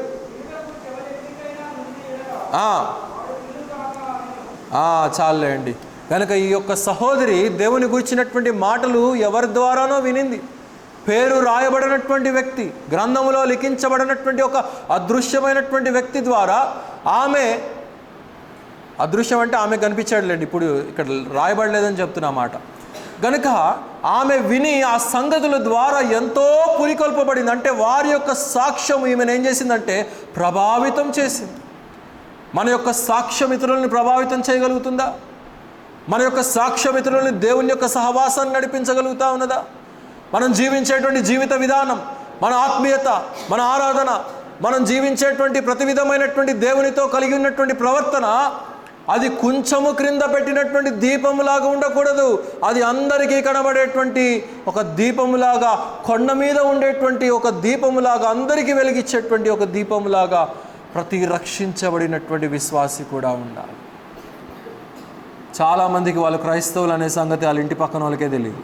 A: చాలే అండి. కనుక ఈ యొక్క సహోదరి దేవుని గురించినటువంటి మాటలు ఎవరి ద్వారానో వినింది. పేరు రాయబడినటువంటి వ్యక్తి, గ్రంథములో లిఖించబడినటువంటి ఒక అదృశ్యమైనటువంటి వ్యక్తి ద్వారా ఆమె, అదృశ్యం అంటే ఆమె కనిపించాడులేండి, ఇప్పుడు ఇక్కడ రాయబడలేదని చెప్తున్నా మాట. కనుక ఆమె విని ఆ సంగతుల ద్వారా ఎంతో పురికొల్పబడింది. అంటే వారి యొక్క సాక్ష్యం ఈమెను ఏం చేసిందంటే ప్రభావితం చేసింది. మన యొక్క సాక్ష్యం ఇతరులను ప్రభావితం చేయగలుగుతుందా? మన యొక్క సాక్ష్యం ఇతరులని దేవుని యొక్క సహవాసాన్ని నడిపించగలుగుతా ఉన్నదా? మనం జీవించేటువంటి జీవిత విధానం, మన ఆత్మీయత, మన ఆరాధన, మనం జీవించేటువంటి ప్రతి విధమైనటువంటి దేవునితో కలిగి ఉన్నటువంటి ప్రవర్తన, అది కొంచెము క్రింద పెట్టినటువంటి దీపములాగా ఉండకూడదు. అది అందరికీ కనబడేటువంటి ఒక దీపములాగా, కొండ మీద ఉండేటువంటి ఒక దీపములాగా, అందరికీ వెలిగించేటువంటి ఒక దీపములాగా ప్రతి రక్షించబడినటువంటి విశ్వాసి కూడా ఉండాలి. చాలామందికి వాళ్ళు క్రైస్తవులు అనే సంగతి వాళ్ళ ఇంటి పక్కన వాళ్ళకే తెలియదు.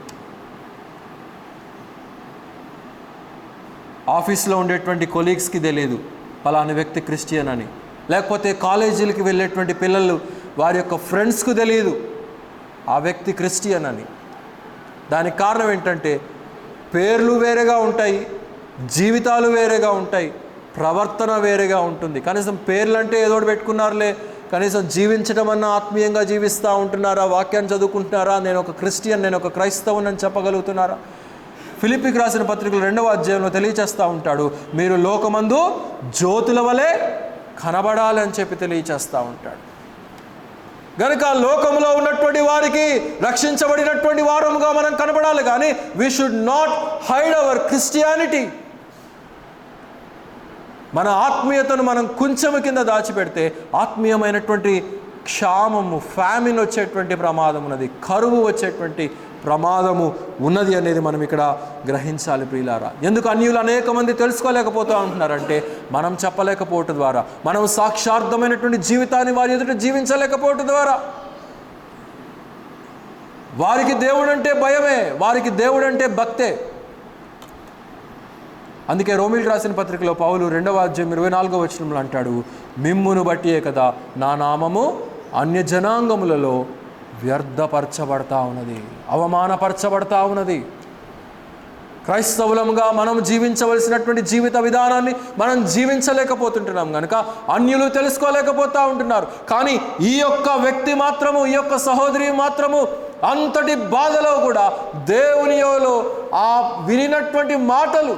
A: ఆఫీస్లో ఉండేటువంటి కొలీగ్స్కి తెలియదు పలానా వ్యక్తి క్రిస్టియన్ అని. లేకపోతే కాలేజీలకి వెళ్ళేటువంటి పిల్లలు వారి యొక్క ఫ్రెండ్స్కు తెలియదు ఆ వ్యక్తి క్రిస్టియన్ అని. దానికి కారణం ఏంటంటే పేర్లు వేరేగా ఉంటాయి, జీవితాలు వేరేగా ఉంటాయి, ప్రవర్తన వేరేగా ఉంటుంది. కనీసం పేర్లు అంటే ఏదో పెట్టుకున్నారులే, కనీసం జీవించడం అన్న ఆత్మీయంగా జీవిస్తూ ఉంటున్నారా? వాక్యాన్ని చదువుకుంటున్నారా? నేను ఒక క్రిస్టియన్, నేను ఒక క్రైస్తవుని అని చెప్పగలుగుతున్నారా? ఫిలిప్పీకి రాసిన పత్రికలు 2వ అధ్యాయంలో తెలియచేస్తూ ఉంటాడు, మీరు లోకమందు జ్యోతుల వలె కనబడాలి అని చెప్పి తెలియచేస్తూ ఉంటాడు. కనుక లోకంలో ఉన్నటువంటి వారికి రక్షించబడినటువంటి వారముగా మనం కనబడాలి. కానీ we should not hide our Christianity. మన ఆత్మీయతను మనం కొంచెము కింద దాచిపెడితే ఆత్మీయమైనటువంటి క్షామము, ఫ్యామిన్ వచ్చేటువంటి ప్రమాదం ఉన్నది, కరువు వచ్చేటువంటి ప్రమాదము ఉన్నది అనేది మనం ఇక్కడ గ్రహించాలి ప్రియులారా. ఎందుకు అన్యులు అనేక మంది తెలుసుకోలేకపోతూ ఉంటున్నారంటే మనం చెప్పలేకపోవటం ద్వారా, మనం సాక్షార్థమైనటువంటి జీవితాన్ని వారి ఎదుట జీవించలేకపోవటం ద్వారా. వారికి దేవుడు అంటే భయమే, వారికి దేవుడు అంటే భక్తే. అందుకే రోమీయులకు రాసిన పత్రికలో పౌలు 2వ అధ్యాయం 24వ వచనంలో అంటాడు, మిమ్మును బట్టియే కదా నా నామము అన్య జనాంగములలో వ్యర్థపరచబడతా ఉన్నది, అవమానపరచబడతా ఉన్నది. క్రైస్తవులంగా మనం జీవించవలసినటువంటి జీవిత విధానాన్ని మనం జీవించలేకపోతుంటున్నాం కనుక అన్యులు తెలుసుకోలేకపోతూ ఉంటున్నారు. కానీ ఈ యొక్క వ్యక్తి మాత్రము, ఈ యొక్క సహోదరి మాత్రము అంతటి బాధలో కూడా దేవునిలో ఆ వినినటువంటి మాటలు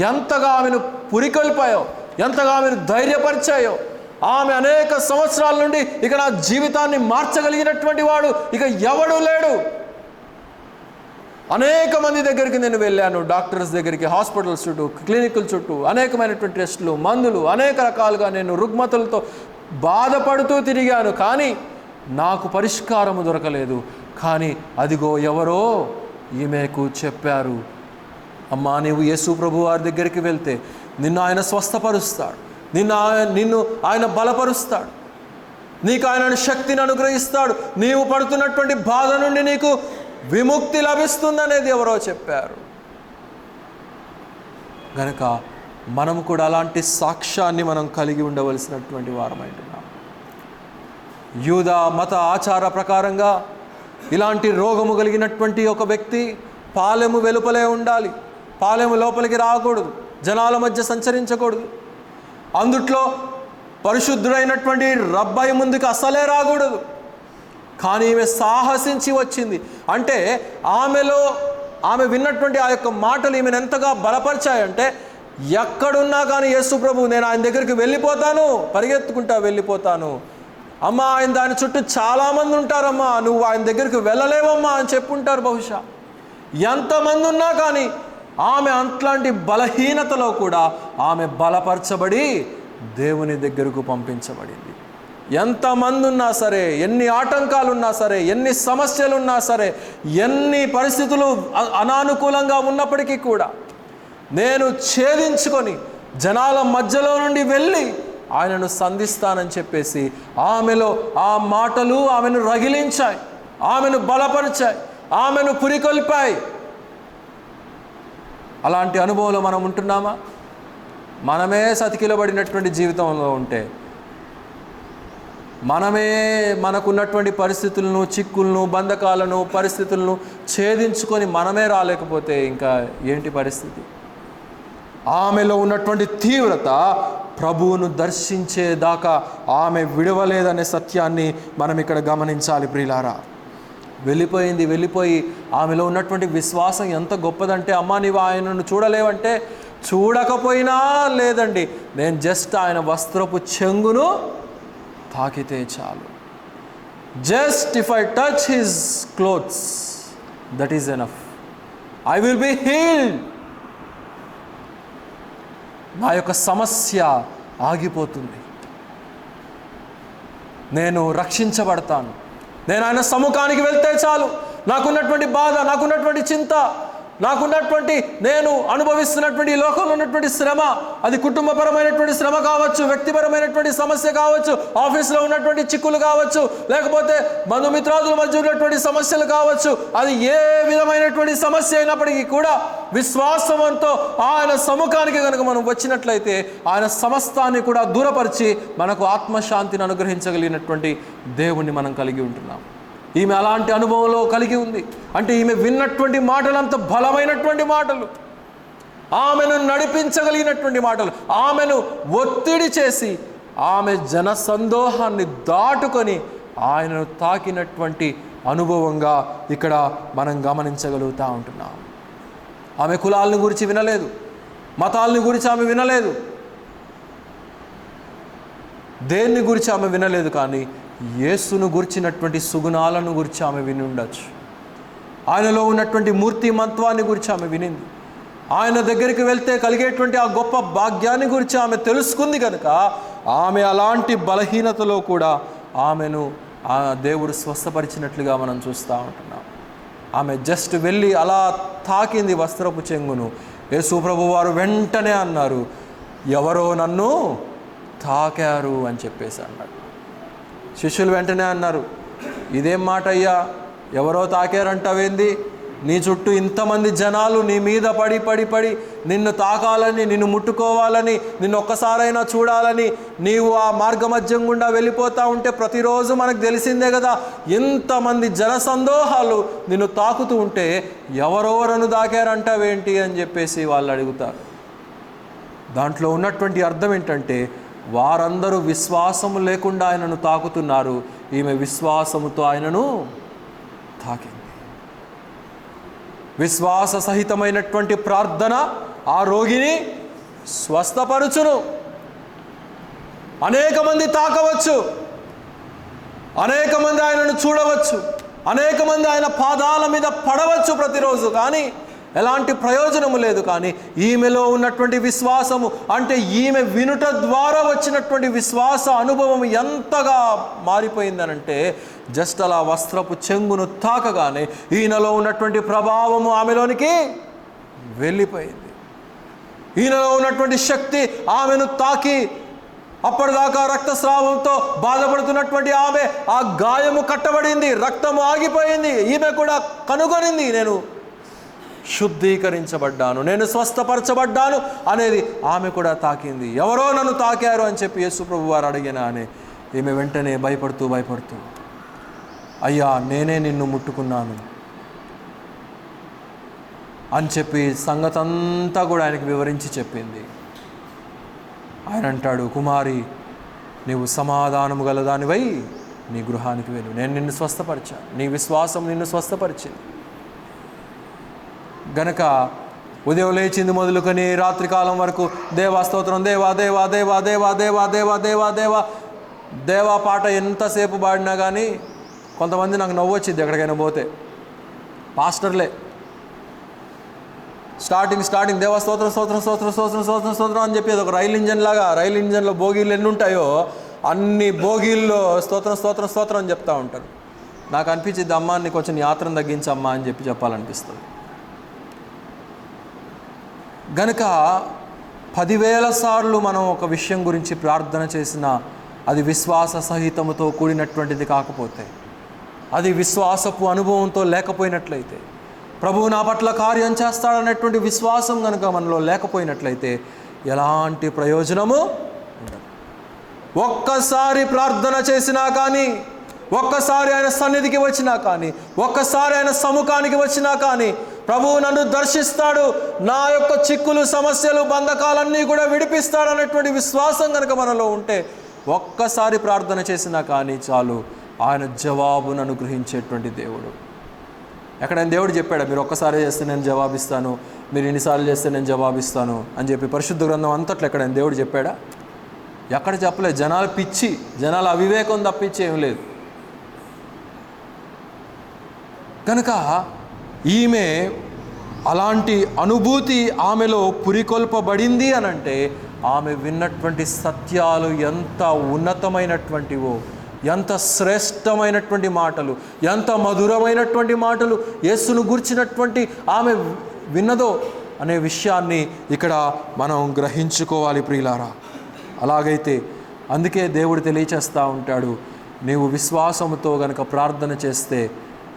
A: ఎంతగా ఆమెను పురికొల్పాయో, ఎంతగా ఆమెను ధైర్యపరిచాయో. ఆమె అనేక సంవత్సరాల నుండి ఇక నా జీవితాన్ని మార్చగలిగినటువంటి వాడు ఇక ఎవడూ లేడు. అనేక మంది దగ్గరికి నేను వెళ్ళాను, డాక్టర్స్ దగ్గరికి, హాస్పిటల్స్ చుట్టూ, క్లినిక్ల చుట్టూ అనేకమైనటువంటి టెస్టులు, మందులు, అనేక రకాలుగా నేను రుగ్మతలతో బాధపడుతూ తిరిగాను. కానీ నాకు పరిష్కారము దొరకలేదు. కానీ అదిగో ఎవరో ఈమెకు చెప్పారు, అమ్మా నీవు యేసు ప్రభు వారి దగ్గరికి వెళ్తే నిన్ను ఆయన స్వస్థపరుస్తాడు, నిన్ను ఆయన బలపరుస్తాడు, నీకు ఆయన శక్తిని అనుగ్రహిస్తాడు, నీవు పడుతున్నటువంటి బాధ నుండి నీకు విముక్తి లభిస్తుందనేది ఎవరో చెప్పారు. కనుక మనము కూడా అలాంటి సాక్ష్యాన్ని మనం కలిగి ఉండవలసినటువంటి వారమైంటున్నాం. యూద మత ఆచార ప్రకారంగా ఇలాంటి రోగము కలిగినటువంటి ఒక వ్యక్తి పాలెము వెలుపలే ఉండాలి, పాలెము లోపలికి రాకూడదు, జనాల మధ్య సంచరించకూడదు. అందుట్లో పరిశుద్ధుడైనటువంటి రబ్బాయి ముందుకు అసలే రాకూడదు. కానీ ఈమె సాహసించి వచ్చింది. అంటే ఆమె విన్నటువంటి ఆ యొక్క మాటలు ఈమెను ఎంతగా బలపరిచాయంటే, ఎక్కడున్నా కానీ యేసు ప్రభు నేను ఆయన దగ్గరికి వెళ్ళిపోతాను, పరిగెత్తుకుంటా వెళ్ళిపోతాను. అమ్మా ఆయన దాని చుట్టూ చాలామంది ఉంటారమ్మా, నువ్వు ఆయన దగ్గరికి వెళ్ళలేవమ్మా అని చెప్పుంటారు బహుశా. ఎంతమంది ఉన్నా కానీ ఆమె అట్లాంటి బలహీనతలో కూడా ఆమె బలపరచబడి దేవుని దగ్గరకు పంపించబడింది. ఎంతమంది ఉన్నా సరే, ఎన్ని ఆటంకాలు ఉన్నా సరే, ఎన్ని సమస్యలు ఉన్నా సరే, ఎన్ని పరిస్థితులు అనానుకూలంగా ఉన్నప్పటికీ కూడా నేను ఛేదించుకొని జనాల మధ్యలో నుండి వెళ్ళి ఆయనను సంధిస్తానని చెప్పేసి ఆమెలో ఆ మాటలు ఆమెను రగిలించాయి, ఆమెను బలపరిచాయి, ఆమెను పురికొల్పాయి. అలాంటి అనుభవంలో మనం ఉంటున్నామా? మనమే సతికిలబడినటువంటి జీవితంలో ఉంటే, మనమే మనకున్నటువంటి పరిస్థితులను, చిక్కులను, బంధకాలను, పరిస్థితులను ఛేదించుకొని మనమే రాలేకపోతే ఇంకా ఏంటి పరిస్థితి? ఆమెలో ఉన్నటువంటి తీవ్రత ప్రభువును దర్శించేదాకా ఆమె విడవలేదనే సత్యాన్ని మనం ఇక్కడ గమనించాలి ప్రియులారా. వెళ్ళిపోయి ఆమెలో ఉన్నటువంటి విశ్వాసం ఎంత గొప్పదంటే, అమ్మా నీవు ఆయనను చూడలేవంటే, చూడకపోయినా లేదండి, నేను జస్ట్ ఆయన వస్త్రపు చెంగును తాకితే చాలు, just if I touch his clothes that is enough, I will be healed. నా యొక్క సమస్య ఆగిపోతుంది, నేను రక్షించబడతాను. నేను ఆయన సముఖానికి వెళ్తే చాలు, నాకున్నటువంటి బాధ, నాకున్నటువంటి చింత, నాకున్నటువంటి నేను అనుభవిస్తున్నటువంటి ఈ లోకంలో ఉన్నటువంటి శ్రమ, అది కుటుంబపరమైనటువంటి శ్రమ కావచ్చు, వ్యక్తిపరమైనటువంటి సమస్య కావచ్చు, ఆఫీస్లో ఉన్నటువంటి చిక్కులు కావచ్చు, లేకపోతే బంధుమిత్రాదుల మధ్య ఉన్నటువంటి సమస్యలు కావచ్చు, అది ఏ విధమైనటువంటి సమస్య అయినప్పటికీ కూడా విశ్వాసంతో ఆయన సముఖానికి కనుక మనం వచ్చినట్లయితే ఆయన సమస్తాన్ని కూడా దూరపరిచి మనకు ఆత్మశాంతిని అనుగ్రహించగలిగినటువంటి దేవుణ్ణి మనం కలిగి ఉంటున్నాం. ఈమె అలాంటి అనుభవంలో కలిగి ఉంది. అంటే ఈమె విన్నటువంటి మాటలు అంత బలమైనటువంటి మాటలు, ఆమెను నడిపించగలిగినటువంటి మాటలు, ఆమెను ఒత్తిడి చేసి ఆమె జనసందోహాన్ని దాటుకొని ఆయనను తాకినటువంటి అనుభవంగా ఇక్కడ మనం గమనించగలుగుతూ ఉంటున్నాం. ఆమె కులాలను గురించి వినలేదు, మతాలని గురించి ఆమె వినలేదు, దేన్ని గురించి ఆమె వినలేదు, కానీ యేసును గురించినటువంటి సుగుణాలను గురించి ఆమె విని ఉండొచ్చు. ఆయనలో ఉన్నటువంటి మూర్తిమత్వాన్ని గురించి ఆమె వినింది. ఆయన దగ్గరికి వెళ్తే కలిగేటువంటి ఆ గొప్ప భాగ్యాన్ని గురించి ఆమె తెలుసుకుంది కనుక ఆమె అలాంటి బలహీనతలో కూడా ఆమెను ఆ దేవుడు స్వస్థపరిచినట్లుగా మనం చూస్తూ ఉంటున్నాం. ఆమె జస్ట్ వెళ్ళి అలా తాకింది వస్త్రపు చెంగును. యేసు ప్రభు వారు వెంటనే అన్నారు, ఎవరో నన్ను తాకారు అని చెప్పేసి అన్నాడు. శిష్యులు వెంటనే అన్నారు, ఇదేం మాట అయ్యా, ఎవరో తాకారంటావేంది? నీ చుట్టూ ఇంతమంది జనాలు నీ మీద పడి నిన్ను తాకాలని, నిన్ను ముట్టుకోవాలని, నిన్ను ఒక్కసారైనా చూడాలని నీవు ఆ మార్గమధ్యం గుండా వెళ్ళిపోతూ ఉంటే ప్రతిరోజు మనకు తెలిసిందే కదా, ఇంతమంది జనసందోహాలు నిన్ను తాకుతూ ఉంటే ఎవరెవరను తాకారంటావేంటి అని చెప్పేసి వాళ్ళు అడుగుతారు. దాంట్లో ఉన్నటువంటి అర్థం ఏంటంటే, వారందరూ విశ్వాసము లేకుండా ఆయనను తాకుతున్నారు, ఈమె విశ్వాసముతో ఆయనను తాకింది. విశ్వాస సహితమైనటువంటి ప్రార్థన ఆ రోగిని స్వస్థపరచును. అనేక మంది తాకవచ్చు, అనేక మంది ఆయనను చూడవచ్చు, అనేక మంది ఆయన పాదాల మీద పడవచ్చు ప్రతిరోజు, కానీ ఎలాంటి ప్రయోజనము లేదు. కానీ ఈమెలో ఉన్నటువంటి విశ్వాసము, అంటే ఈమె వినుట ద్వారా వచ్చినటువంటి విశ్వాస అనుభవం ఎంతగా మారిపోయిందనంటే, జస్ట్ అలా వస్త్రపు చెంగును తాకగానే ఈయనలో ఉన్నటువంటి ప్రభావము ఆమెలోనికి వెళ్ళిపోయింది. ఈయనలో ఉన్నటువంటి శక్తి ఆమెను తాకి అప్పటిదాకా రక్తస్రావంతో బాధపడుతున్నటువంటి ఆమె ఆ గాయము కట్టబడింది, రక్తము ఆగిపోయింది. ఈమె కూడా కనుగొనింది, నేను శుద్ధీకరించబడ్డాను, నేను స్వస్థపరచబడ్డాను అనేది ఆమె కూడా తాకింది. ఎవరో నన్ను తాకారు అని చెప్పి యేసు ప్రభు వారు అడిగిన అని ఈమె వెంటనే భయపడుతూ అయ్యా నేనే నిన్ను ముట్టుకున్నాను అని చెప్పి సంగతంతా కూడా ఆయనకు వివరించి చెప్పింది. ఆయన అంటాడు, కుమారి నీవు సమాధానము గలదానివై నీ గృహానికి వెళ్ళు, నేను నిన్ను స్వస్థపరిచాను, నీ విశ్వాసం నిన్ను స్వస్థపరిచింది. గనక ఉదయం లేచింది మొదలుకొని రాత్రికాలం వరకు దేవా స్తోత్రం, దేవా దేవా దేవా దేవా దేవా దేవా దేవా దేవా దేవా పాట ఎంతసేపు పాడినా కానీ కొంతమంది నాకు నవ్వు వచ్చింది ఎక్కడికైనా పోతే. పాస్టర్లే స్టార్టింగ్ దేవా స్తోత్రం స్తోత్రం స్తోత్రం స్తోత్రం స్తోత్రం స్తోత్రం అని చెప్పి ఒక రైలు ఇంజన్లో బోగీలు ఎన్ని ఉంటాయో అన్ని బోగీల్లో స్తోత్రం స్తోత్రం స్తోత్రం అని చెప్తూ ఉంటారు. నాకు అనిపించింది, అమ్మ నీకు కొంచెం యాత్రను తగ్గించమ్మా అని చెప్పాలనిపిస్తుంది. గనుక 10,000 సార్లు మనం ఒక విషయం గురించి ప్రార్థన చేసినా అది విశ్వాస సహితముతో కూడినటువంటిది కాకపోతే, అది విశ్వాసపు అనుభవంతో లేకపోయినట్లయితే, ప్రభువు నా పట్ల కార్యం చేస్తాడనేటువంటి విశ్వాసం కనుక మనలో లేకపోయినట్లయితే ఎలాంటి ప్రయోజనము ఉండదు. ఒక్కసారి ప్రార్థన చేసినా కానీ, ఒక్కసారి ఆయన సన్నిధికి వచ్చినా కానీ, ఒక్కసారి ఆయన సముఖానికి వచ్చినా కానీ ప్రభువు నన్ను దర్శిస్తాడు, నా యొక్క చిక్కులు సమస్యలు బంధకాలన్నీ కూడా విడిపిస్తాడు అనేటువంటి విశ్వాసం కనుక మనలో ఉంటే ఒక్కసారి ప్రార్థన చేసినా కానీ చాలు, ఆయన జవాబును అనుగ్రహించేటువంటి దేవుడు. ఎక్కడైనా దేవుడు చెప్పాడా మీరు ఒక్కసారి చేస్తే నేను జవాబిస్తాను, మీరు ఎన్నిసార్లు చేస్తే నేను జవాబిస్తాను అని చెప్పి పరిశుద్ధ గ్రంథం అంతట్లో ఎక్కడైనా దేవుడు చెప్పాడా? ఎక్కడ చెప్పలేదు. జనాల అవివేకం తప్పించి ఏం లేదు. కనుక ఈమె అలాంటి అనుభూతి ఆమెలో పురికొల్పబడింది అనంటే ఆమె విన్నటువంటి సత్యాలు ఎంత ఉన్నతమైనటువంటివో, ఎంత శ్రేష్టమైనటువంటి మాటలు, ఎంత మధురమైనటువంటి మాటలు యేసును గుర్చినటువంటి ఆమె విన్నదో అనే విషయాన్ని ఇక్కడ మనం గ్రహించుకోవాలి ప్రియులారా. అలాగైతే అందుకే దేవుడు తెలియచేస్తూ ఉంటాడు, నీవు విశ్వాసముతో గనక ప్రార్థన చేస్తే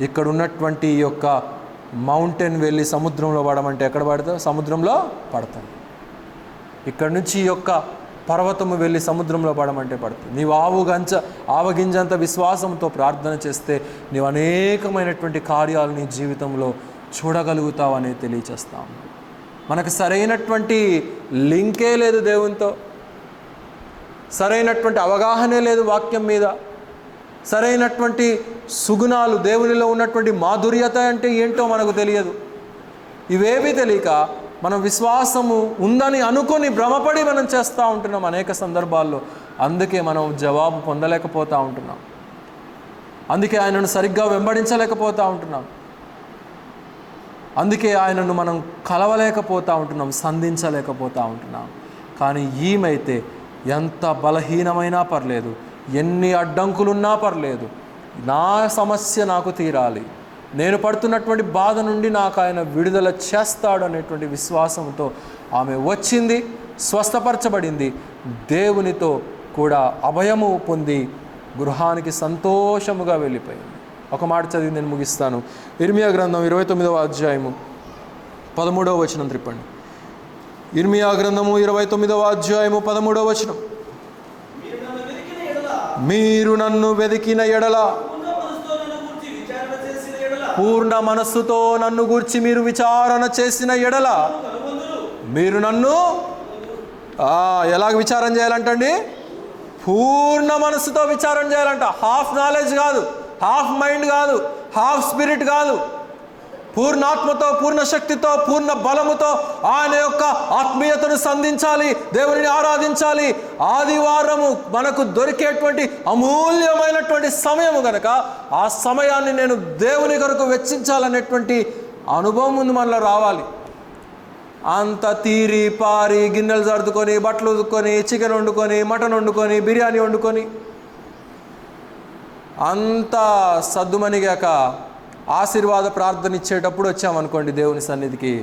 A: ఇక్కడ ఉన్నటువంటి ఈ యొక్క మౌంటైన్ వెళ్ళి సముద్రంలో పడమంటే ఎక్కడ పడతావు? సముద్రంలో పడతాను. ఇక్కడ నుంచి ఈ యొక్క పర్వతము వెళ్ళి సముద్రంలో పడమంటే పడుతుంది. నీవు ఆవగింజంత విశ్వాసంతో ప్రార్థన చేస్తే నీవు అనేకమైనటువంటి కార్యాలు నీ జీవితంలో చూడగలుగుతావు అనేది తెలియచేస్తాము. మనకు సరైనటువంటి లింకే లేదు దేవునితో, సరైనటువంటి అవగాహనే లేదు వాక్యం మీద, సరైనటువంటి సుగుణాలు దేవునిలో ఉన్నటువంటి మాధుర్యత అంటే ఏంటో మనకు తెలియదు. ఇవేమీ తెలియక మనం విశ్వాసము ఉందని అనుకొని భ్రమపడి మనం చేస్తూ ఉంటున్నాం అనేక సందర్భాల్లో. అందుకే మనం జవాబు పొందలేకపోతూ ఉంటున్నాం, అందుకే ఆయనను సరిగ్గా వెంబడించలేకపోతూ ఉంటున్నాం, అందుకే ఆయనను మనం కలవలేకపోతూ ఉంటున్నాం, సంధించలేకపోతూ ఉంటున్నాం. కానీ ఈమెయితే ఎంత బలహీనమైనా పర్లేదు, ఎన్ని అడ్డంకులున్నా పర్లేదు, నా సమస్య నాకు తీరాలి, నేను పడుతున్నటువంటి బాధ నుండి నాకు ఆయన విడుదల చేస్తాడు అనేటువంటి విశ్వాసంతో ఆమె వచ్చింది, స్వస్థపరచబడింది, దేవునితో కూడా అభయము పొంది గృహానికి సంతోషముగా వెళ్ళిపోయింది. ఒక మాట చదివి నేను ముగిస్తాను. ఇర్మియా గ్రంథం 29వ అధ్యాయము 13వ వచనం త్రిప్పండి. ఇర్మియా గ్రంథము 29వ అధ్యాయము 13వ వచనం. మీరు నన్ను వెదికిన ఎడల, పూర్ణ మనస్సుతో నన్ను గూర్చి మీరు విచారణ చేసిన ఎడల మీరు నన్ను ఎలాగ విచారం చేయాలంటండి? పూర్ణ మనస్సుతో విచారం చేయాలంట. హాఫ్ నాలెడ్జ్ కాదు, హాఫ్ మైండ్ కాదు, హాఫ్ స్పిరిట్ కాదు. పూర్ణాత్మతో, పూర్ణ శక్తితో, పూర్ణ బలముతో ఆయన యొక్క ఆత్మీయతను సంధించాలి, దేవుని ఆరాధించాలి. ఆదివారము మనకు దొరికేటువంటి అమూల్యమైనటువంటి సమయము కనుక ఆ సమయాన్ని నేను దేవుని కొరకు వెచ్చించాలనేటువంటి అనుభవం ముందు మనలో రావాలి. అంత తీరి పారి గిన్నెలు సర్దుకొని, బట్టలు ఉదుక్కొని, చికెన్ వండుకొని, మటన్ వండుకొని, బిర్యానీ వండుకొని అంతా సద్దుమణిగాక ఆశీర్వాద ప్రార్థన ఇచ్చేటప్పుడు వచ్చామనుకోండి దేవుని సన్నిధికి,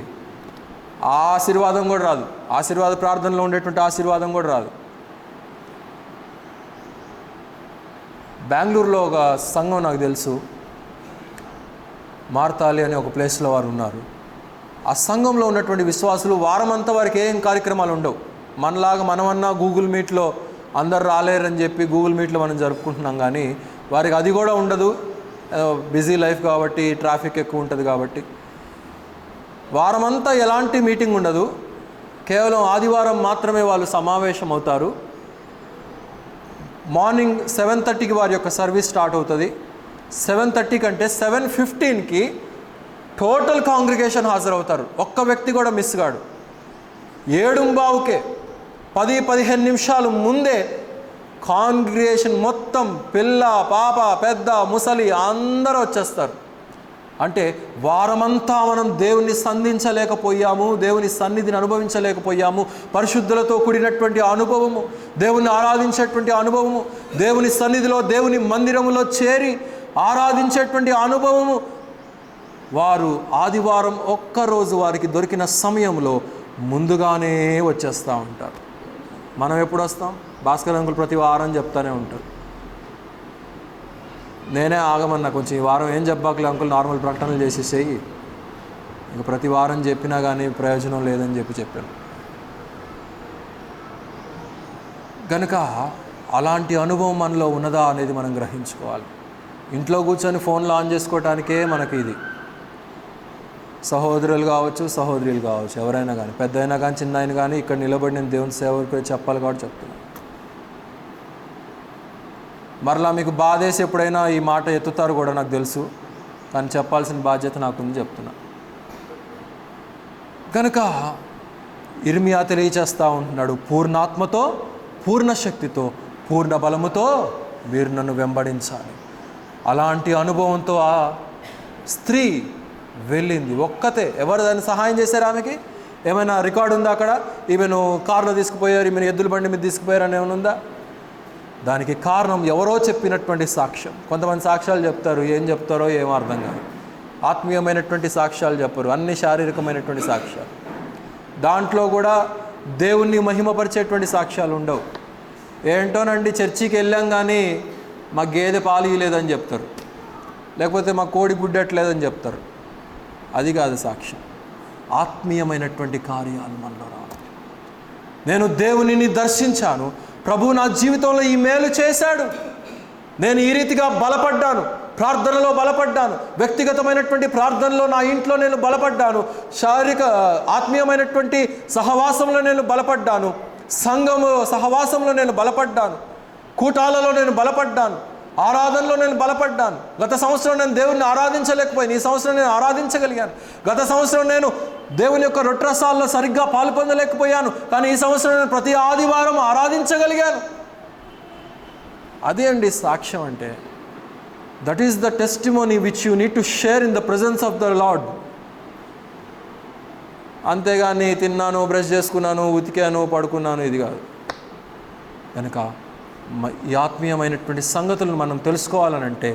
A: ఆ ఆశీర్వాదం కూడా రాదు. ఆశీర్వాద ప్రార్థనలో ఉండేటువంటి ఆశీర్వాదం కూడా రాదు. బెంగళూరులో ఒక సంఘం నాకు తెలుసు, మార్తాలి అనే ఒక ప్లేస్లో వారు ఉన్నారు. ఆ సంఘంలో ఉన్నటువంటి విశ్వాసులు వారమంతా వారికి ఏం కార్యక్రమాలు ఉండవు. మనలాగా మనమన్నా గూగుల్ మీట్లో అందరు రాలేరని చెప్పి గూగుల్ మీట్లో మనం జరుపుకుంటున్నాం, కానీ వారికి అది కూడా ఉండదు. బిజీ లైఫ్ కాబట్టి, ట్రాఫిక్ ఎక్కువ ఉంటుంది కాబట్టి వారమంతా ఎలాంటి మీటింగ్ ఉండదు. కేవలం ఆదివారం మాత్రమే వాళ్ళు సమావేశం అవుతారు. మార్నింగ్ 7:30కి వారి యొక్క సర్వీస్ స్టార్ట్ అవుతుంది. 7:30 కంటే 7:15కి టోటల్ కాంగ్రిగేషన్ హాజరవుతారు. ఒక్క వ్యక్తి కూడా మిస్ కాడు. 7:15కే 10-15 నిమిషాలు ముందే కాంగ్రిగేషన్ మొత్తం, పిల్ల పాప పెద్ద ముసలి అందరూ వచ్చేస్తారు. అంటే వారమంతా మనం దేవుని సంధించలేకపోయాము, దేవుని సన్నిధిని అనుభవించలేకపోయాము. పరిశుద్ధులతో కూడినటువంటి అనుభవము, దేవుని ఆరాధించేటువంటి అనుభవము, దేవుని సన్నిధిలో దేవుని మందిరములో చేరి ఆరాధించేటువంటి అనుభవము వారు ఆదివారం ఒక్కరోజు వారికి దొరికిన సమయంలో ముందుగానే వచ్చేస్తూ ఉంటారు. మనం ఎప్పుడు వస్తాం? భాస్కర్ అంకుల్ ప్రతి వారం చెప్తానే ఉంటారు. నేనే ఆగమన్నా, కొంచెం ఈ వారం ఏం చెప్పాకలే అంకుల్, నార్మల్ ప్రకటనలు చేసేసేయి, ఇంకా ప్రతి వారం చెప్పినా కానీ ప్రయోజనం లేదని చెప్పాను. కనుక అలాంటి అనుభవం మనలో ఉన్నదా అనేది మనం గ్రహించుకోవాలి. ఇంట్లో కూర్చొని ఫోన్లో ఆన్ చేసుకోవటానికే మనకి ఇది. సహోదరులు కావచ్చు, సహోదరులు కావచ్చు, ఎవరైనా కానీ, పెద్ద అయినా కానీ, చిన్న అయినా కానీ, ఇక్కడ నిలబడి నేను దేవుని సేవకు చెప్పాలి కాబట్టి చెప్తున్నాను. మరలా మీకు బాధేసి ఎప్పుడైనా ఈ మాట ఎత్తుతారు కూడా నాకు తెలుసు, కానీ చెప్పాల్సిన బాధ్యత నాకుంది చెప్తున్నా. కనుక ఇర్మియా తెలియచేస్తూ ఉంటున్నాడు, పూర్ణాత్మతో, పూర్ణ శక్తితో, పూర్ణ బలముతో మీరు నన్ను వెంబడించాలి. అలాంటి అనుభవంతో ఆ స్త్రీ వెళ్ళింది ఒక్కతే. ఎవరు దాన్ని సహాయం చేశారు? ఆమెకి ఏమైనా రికార్డు ఉందా? అక్కడ ఈమెను కారులో తీసుకుపోయారు, ఈమెను ఎద్దుల బండి మీద తీసుకుపోయారు అని ఏమైనా ఉందా? దానికి కారణం ఎవరో చెప్పినటువంటి సాక్ష్యం. కొంతమంది సాక్ష్యాలు చెప్తారు, ఏం చెప్తారో ఏమో అర్థం కాదు. ఆత్మీయమైనటువంటి సాక్ష్యాలు చెప్పరు, అన్ని శారీరకమైనటువంటి సాక్ష్యాలు. దాంట్లో కూడా దేవుణ్ణి మహిమపరిచేటువంటి సాక్ష్యాలు ఉండవు. ఏంటోనండి, చర్చికి వెళ్ళాం కానీ మా గేదె పాలు ఇవ్వలేదని చెప్తారు, లేకపోతే మా కోడి గుడ్డట్లేదని చెప్తారు. అది కాదు సాక్ష్యం. ఆత్మీయమైనటువంటి కార్యాలు మనలో రావాలి. నేను దేవునిని దర్శించాను, ప్రభు నా జీవితంలో ఈ మేలు చేశాడు, నేను ఈ రీతిగా బలపడ్డాను, ప్రార్థనలో బలపడ్డాను, వ్యక్తిగతమైనటువంటి ప్రార్థనలో నా ఇంట్లో నేను బలపడ్డాను, శారీరక ఆత్మీయమైనటువంటి సహవాసంలో నేను బలపడ్డాను, సంఘము సహవాసంలో నేను బలపడ్డాను, కూటాలలో నేను బలపడ్డాను, ఆరాధనలో నేను బలపడ్డాను. గత సంవత్సరం నేను దేవుణ్ణి ఆరాధించలేకపోయాను, ఈ సంవత్సరం నేను ఆరాధించగలిగాను. గత సంవత్సరం నేను దేవుని యొక్క రొట్టెసాల్లో సరిగ్గా పాలు పొందలేకపోయాను, కానీ ఈ సంవత్సరం నేను ప్రతి ఆదివారం ఆరాధించగలిగాను. అదే అండి సాక్ష్యం అంటే. That is the testimony which you need to share in the presence of the lord. అంతేగాని తిన్నాను, బ్రష్ చేసుకున్నాను, ఉతికాను, పడుకున్నాను, ఇది కాదు. కనుక ఈ ఆత్మీయమైనటువంటి సంగతులను మనం తెలుసుకోవాలనంటే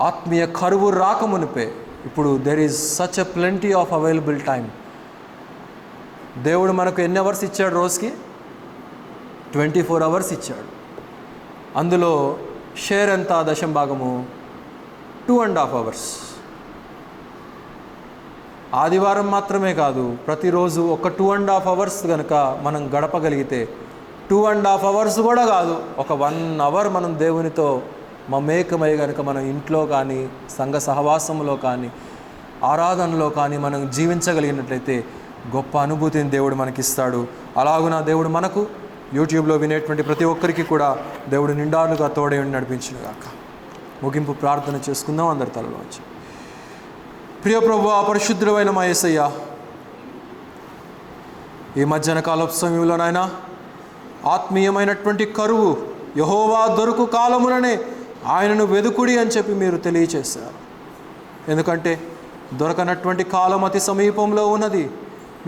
A: ఆత్మీయ కరువు రాకమునిపే, ఇప్పుడు there is such a plenty of available time. దేవుడు మనకు ఎన్ని అవర్స్ ఇచ్చాడు? రోజుకి 24 అవర్స్ ఇచ్చాడు. అందులో షేర్ ఎంత? దశం భాగము 2.5 అవర్స్. ఆదివారం మాత్రమే కాదు, ప్రతిరోజు ఒక 2.5 అవర్స్ కనుక మనం గడపగలిగితే, 2.5 అవర్స్ కూడా కాదు, ఒక 1 అవర్ మనం దేవునితో మమేకమై కనుక మనం ఇంట్లో కానీ, సంఘ సహవాసంలో కానీ, ఆరాధనలో కానీ మనం జీవించగలిగినట్లయితే గొప్ప అనుభూతిని దేవుడు మనకిస్తాడు. అలాగున దేవుడు మనకు యూట్యూబ్లో వినేటువంటి ప్రతి ఒక్కరికి కూడా దేవుడు నిండాలుగా తోడై నడిపించుగాక. ముగింపు ప్రార్థన చేసుకుందాం అందరి తలలోంచి. ప్రియ ప్రభువా, పరిశుద్ధుడైన మా యేసయ్య, ఈ మధ్యాహ్న కాలపు సమయంలోనైనా ఆత్మీయమైనటువంటి కరువు, యెహోవా దొరుకు కాలముననే ఆయనను వెదుకుడి అని చెప్పి మీరు తెలియచేశారు. ఎందుకంటే దొరకనటువంటి కాలం అతి సమీపంలో ఉన్నది.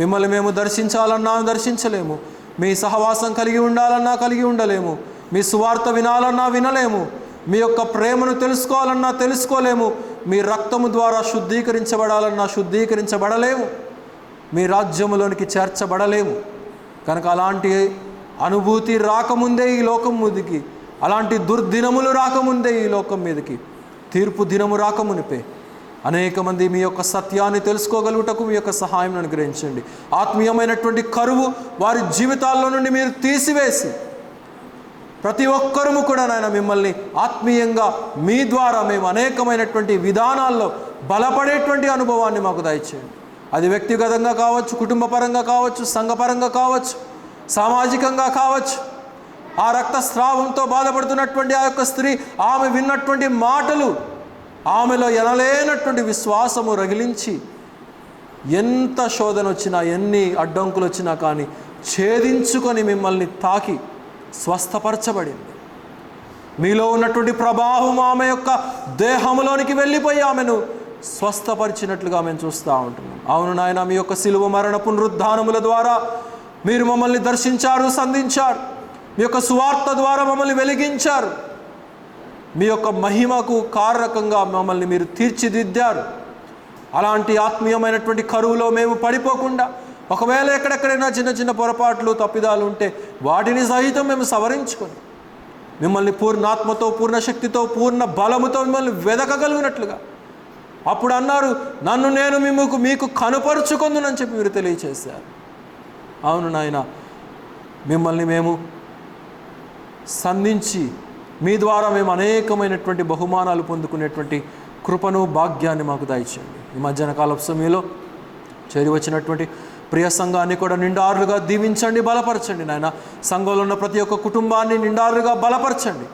A: మిమ్మల్ని మేము దర్శించాలన్నా దర్శించలేము, మీ సహవాసం కలిగి ఉండాలన్నా కలిగి ఉండలేము, మీ సువార్త వినాలన్నా వినలేము, మీ యొక్క ప్రేమను తెలుసుకోవాలన్నా తెలుసుకోలేము, మీ రక్తము ద్వారా శుద్ధీకరించబడాలన్నా శుద్ధీకరించబడలేము, మీ రాజ్యములోనికి చేర్చబడలేము. కనుక అలాంటి అనుభూతి రాకముందే ఈ లోకం మీదకి, అలాంటి దుర్దినములు రాకముందే ఈ లోకం మీదకి, తీర్పు దినము రాకమునిపే అనేక మంది మీ యొక్క సత్యాన్ని తెలుసుకోగలుగుటకు మీ యొక్క సహాయం అనుగ్రహించండి. ఆత్మీయమైనటువంటి కరువు వారి జీవితాల్లో నుండి మీరు తీసివేసి ప్రతి ఒక్కరము కూడా నాయన మిమ్మల్ని ఆత్మీయంగా మీ ద్వారా మేము అనేకమైనటువంటి విధానాల్లో బలపడేటువంటి అనుభవాన్ని మాకు దయచేయండి. అది వ్యక్తిగతంగా కావచ్చు, కుటుంబపరంగా కావచ్చు, సంఘపరంగా కావచ్చు, సామాజికంగా కావచ్చు. ఆ రక్తస్రావంతో బాధపడుతున్నటువంటి ఆ యొక్క స్త్రీ, ఆమె విన్నటువంటి మాటలు ఆమెలో ఎనలేనటువంటి విశ్వాసము రగిలించి ఎంత శోధన వచ్చినా, ఎన్ని అడ్డంకులు వచ్చినా కానీ ఛేదించుకొని మిమ్మల్ని తాకి స్వస్థపరచబడింది. మీలో ఉన్నటువంటి ప్రభావం ఆమె యొక్క దేహంలోనికి వెళ్ళిపోయి ఆమెను స్వస్థపరిచినట్లుగా మేము చూస్తూ ఉంటున్నాం. అవును నాయన, మీ యొక్క శిలువ మరణ పునరుద్ధానముల ద్వారా మీరు మమ్మల్ని దర్శించారు, సంధించారు. మీ యొక్క సువార్త ద్వారా మమ్మల్ని వెలిగించారు. మీ యొక్క మహిమకు కారకంగా మమ్మల్ని మీరు తీర్చిదిద్దారు. అలాంటి ఆత్మీయమైనటువంటి కరువులో మేము పడిపోకుండా, ఒకవేళ ఎక్కడెక్కడైనా చిన్న చిన్న పొరపాట్లు, తప్పిదాలు ఉంటే వాటిని సహితం మేము సవరించుకొని మిమ్మల్ని పూర్ణాత్మతో, పూర్ణ శక్తితో, పూర్ణ బలముతో మిమ్మల్ని వెదకగలిగినట్లుగా అప్పుడు అన్నారు, నన్ను నేను మీకు కనుపరుచుకుందునని చెప్పి మీరు తెలియచేశారు. అవును నాయన, మిమ్మల్ని మేము సంధించి మీ ద్వారా మేము అనేకమైనటువంటి బహుమానాలు పొందుకునేటువంటి కృపను, భాగ్యాన్ని మాకు దయచేయండి. ఈ మధ్యాహ్న కాలపు సమయంలో చేరి వచ్చినటువంటి ప్రియ సంఘాన్ని కూడా నిండారులుగా దీవించండి, బలపరచండి నాయన. సంఘంలో ఉన్న ప్రతి ఒక్క కుటుంబాన్ని నిండారులుగా బలపరచండి.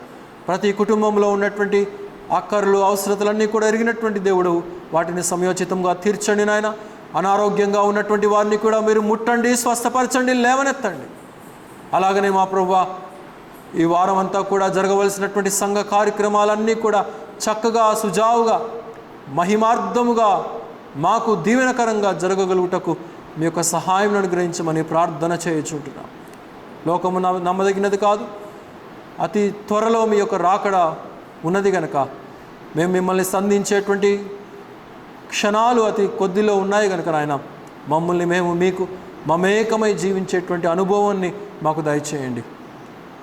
A: ప్రతి కుటుంబంలో ఉన్నటువంటి అక్కర్లు, అవసరతలన్నీ కూడా ఎరిగినటువంటి దేవుడు, వాటిని సమయోచితంగా తీర్చండి నాయన. అనారోగ్యంగా ఉన్నటువంటి వారిని కూడా మీరు ముట్టండి, స్వస్థపరచండి, లేవనెత్తండి. అలాగనే మా ప్రభువా, ఈ వారం అంతా కూడా జరగవలసినటువంటి సంఘ కార్యక్రమాలన్నీ కూడా చక్కగా, సుజావుగా, మహిమార్థముగా, మాకు దీవెనకరంగా జరగగలుగుటకు మీ యొక్క సహాయం అనుగ్రహించమని ప్రార్థన చేయుచుంటున్నాం. లోకము నమ్మదగినది కాదు, అతి త్వరలో మీ యొక్క రాకడ ఉన్నది కనుక మేము మిమ్మల్ని సంధించేటువంటి క్షణాలు అతి కొద్దిలో ఉన్నాయి కనుక నాయన, మమ్మల్ని మేము మీకు మమేకమై జీవించేటువంటి అనుభవాన్ని మాకు దయచేయండి.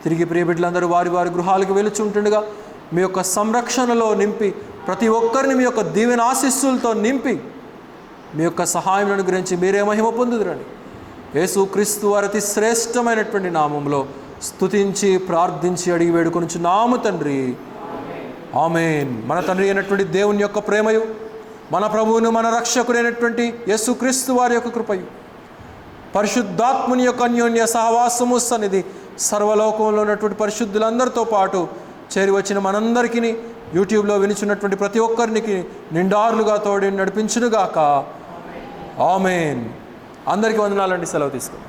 A: తిరిగి ప్రియ బిడ్డలందరూ వారి వారి గృహాలకు వెలుచుంటుండగా మీ యొక్క సంరక్షణలో నింపి, ప్రతి ఒక్కరిని మీ యొక్క దీవెన ఆశీస్సులతో నింపి మీ యొక్క సహాయం అనుగ్రహించి మీరే మహిమ పొందుదురని యేసుక్రీస్తు వారి అతి శ్రేష్టమైనటువంటి నామంలో స్తుతించి ప్రార్థించి అడిగి వేడుకొనుచున్నాము తండ్రి, ఆమేన్. మన తండ్రి అయినటువంటి దేవుని యొక్క ప్రేమయు, మన ప్రభువును మన రక్షకుడైనటువంటి యేసుక్రీస్తు వారి యొక్క కృపయు, పరిశుద్ధాత్ముని యొక్క అన్యోన్య సహవాసము సన్నిధి సర్వలోకంలో ఉన్నటువంటి పరిశుద్ధులందరితో పాటు చేరి వచ్చిన మనందరికీ, యూట్యూబ్లో వినిచున్నటువంటి ప్రతి ఒక్కరికి నిండారులుగా తోడి నడిపించునుగాక. ఆమేన్. అందరికీ వందనాలండి. సెలవు తీసుకోండి.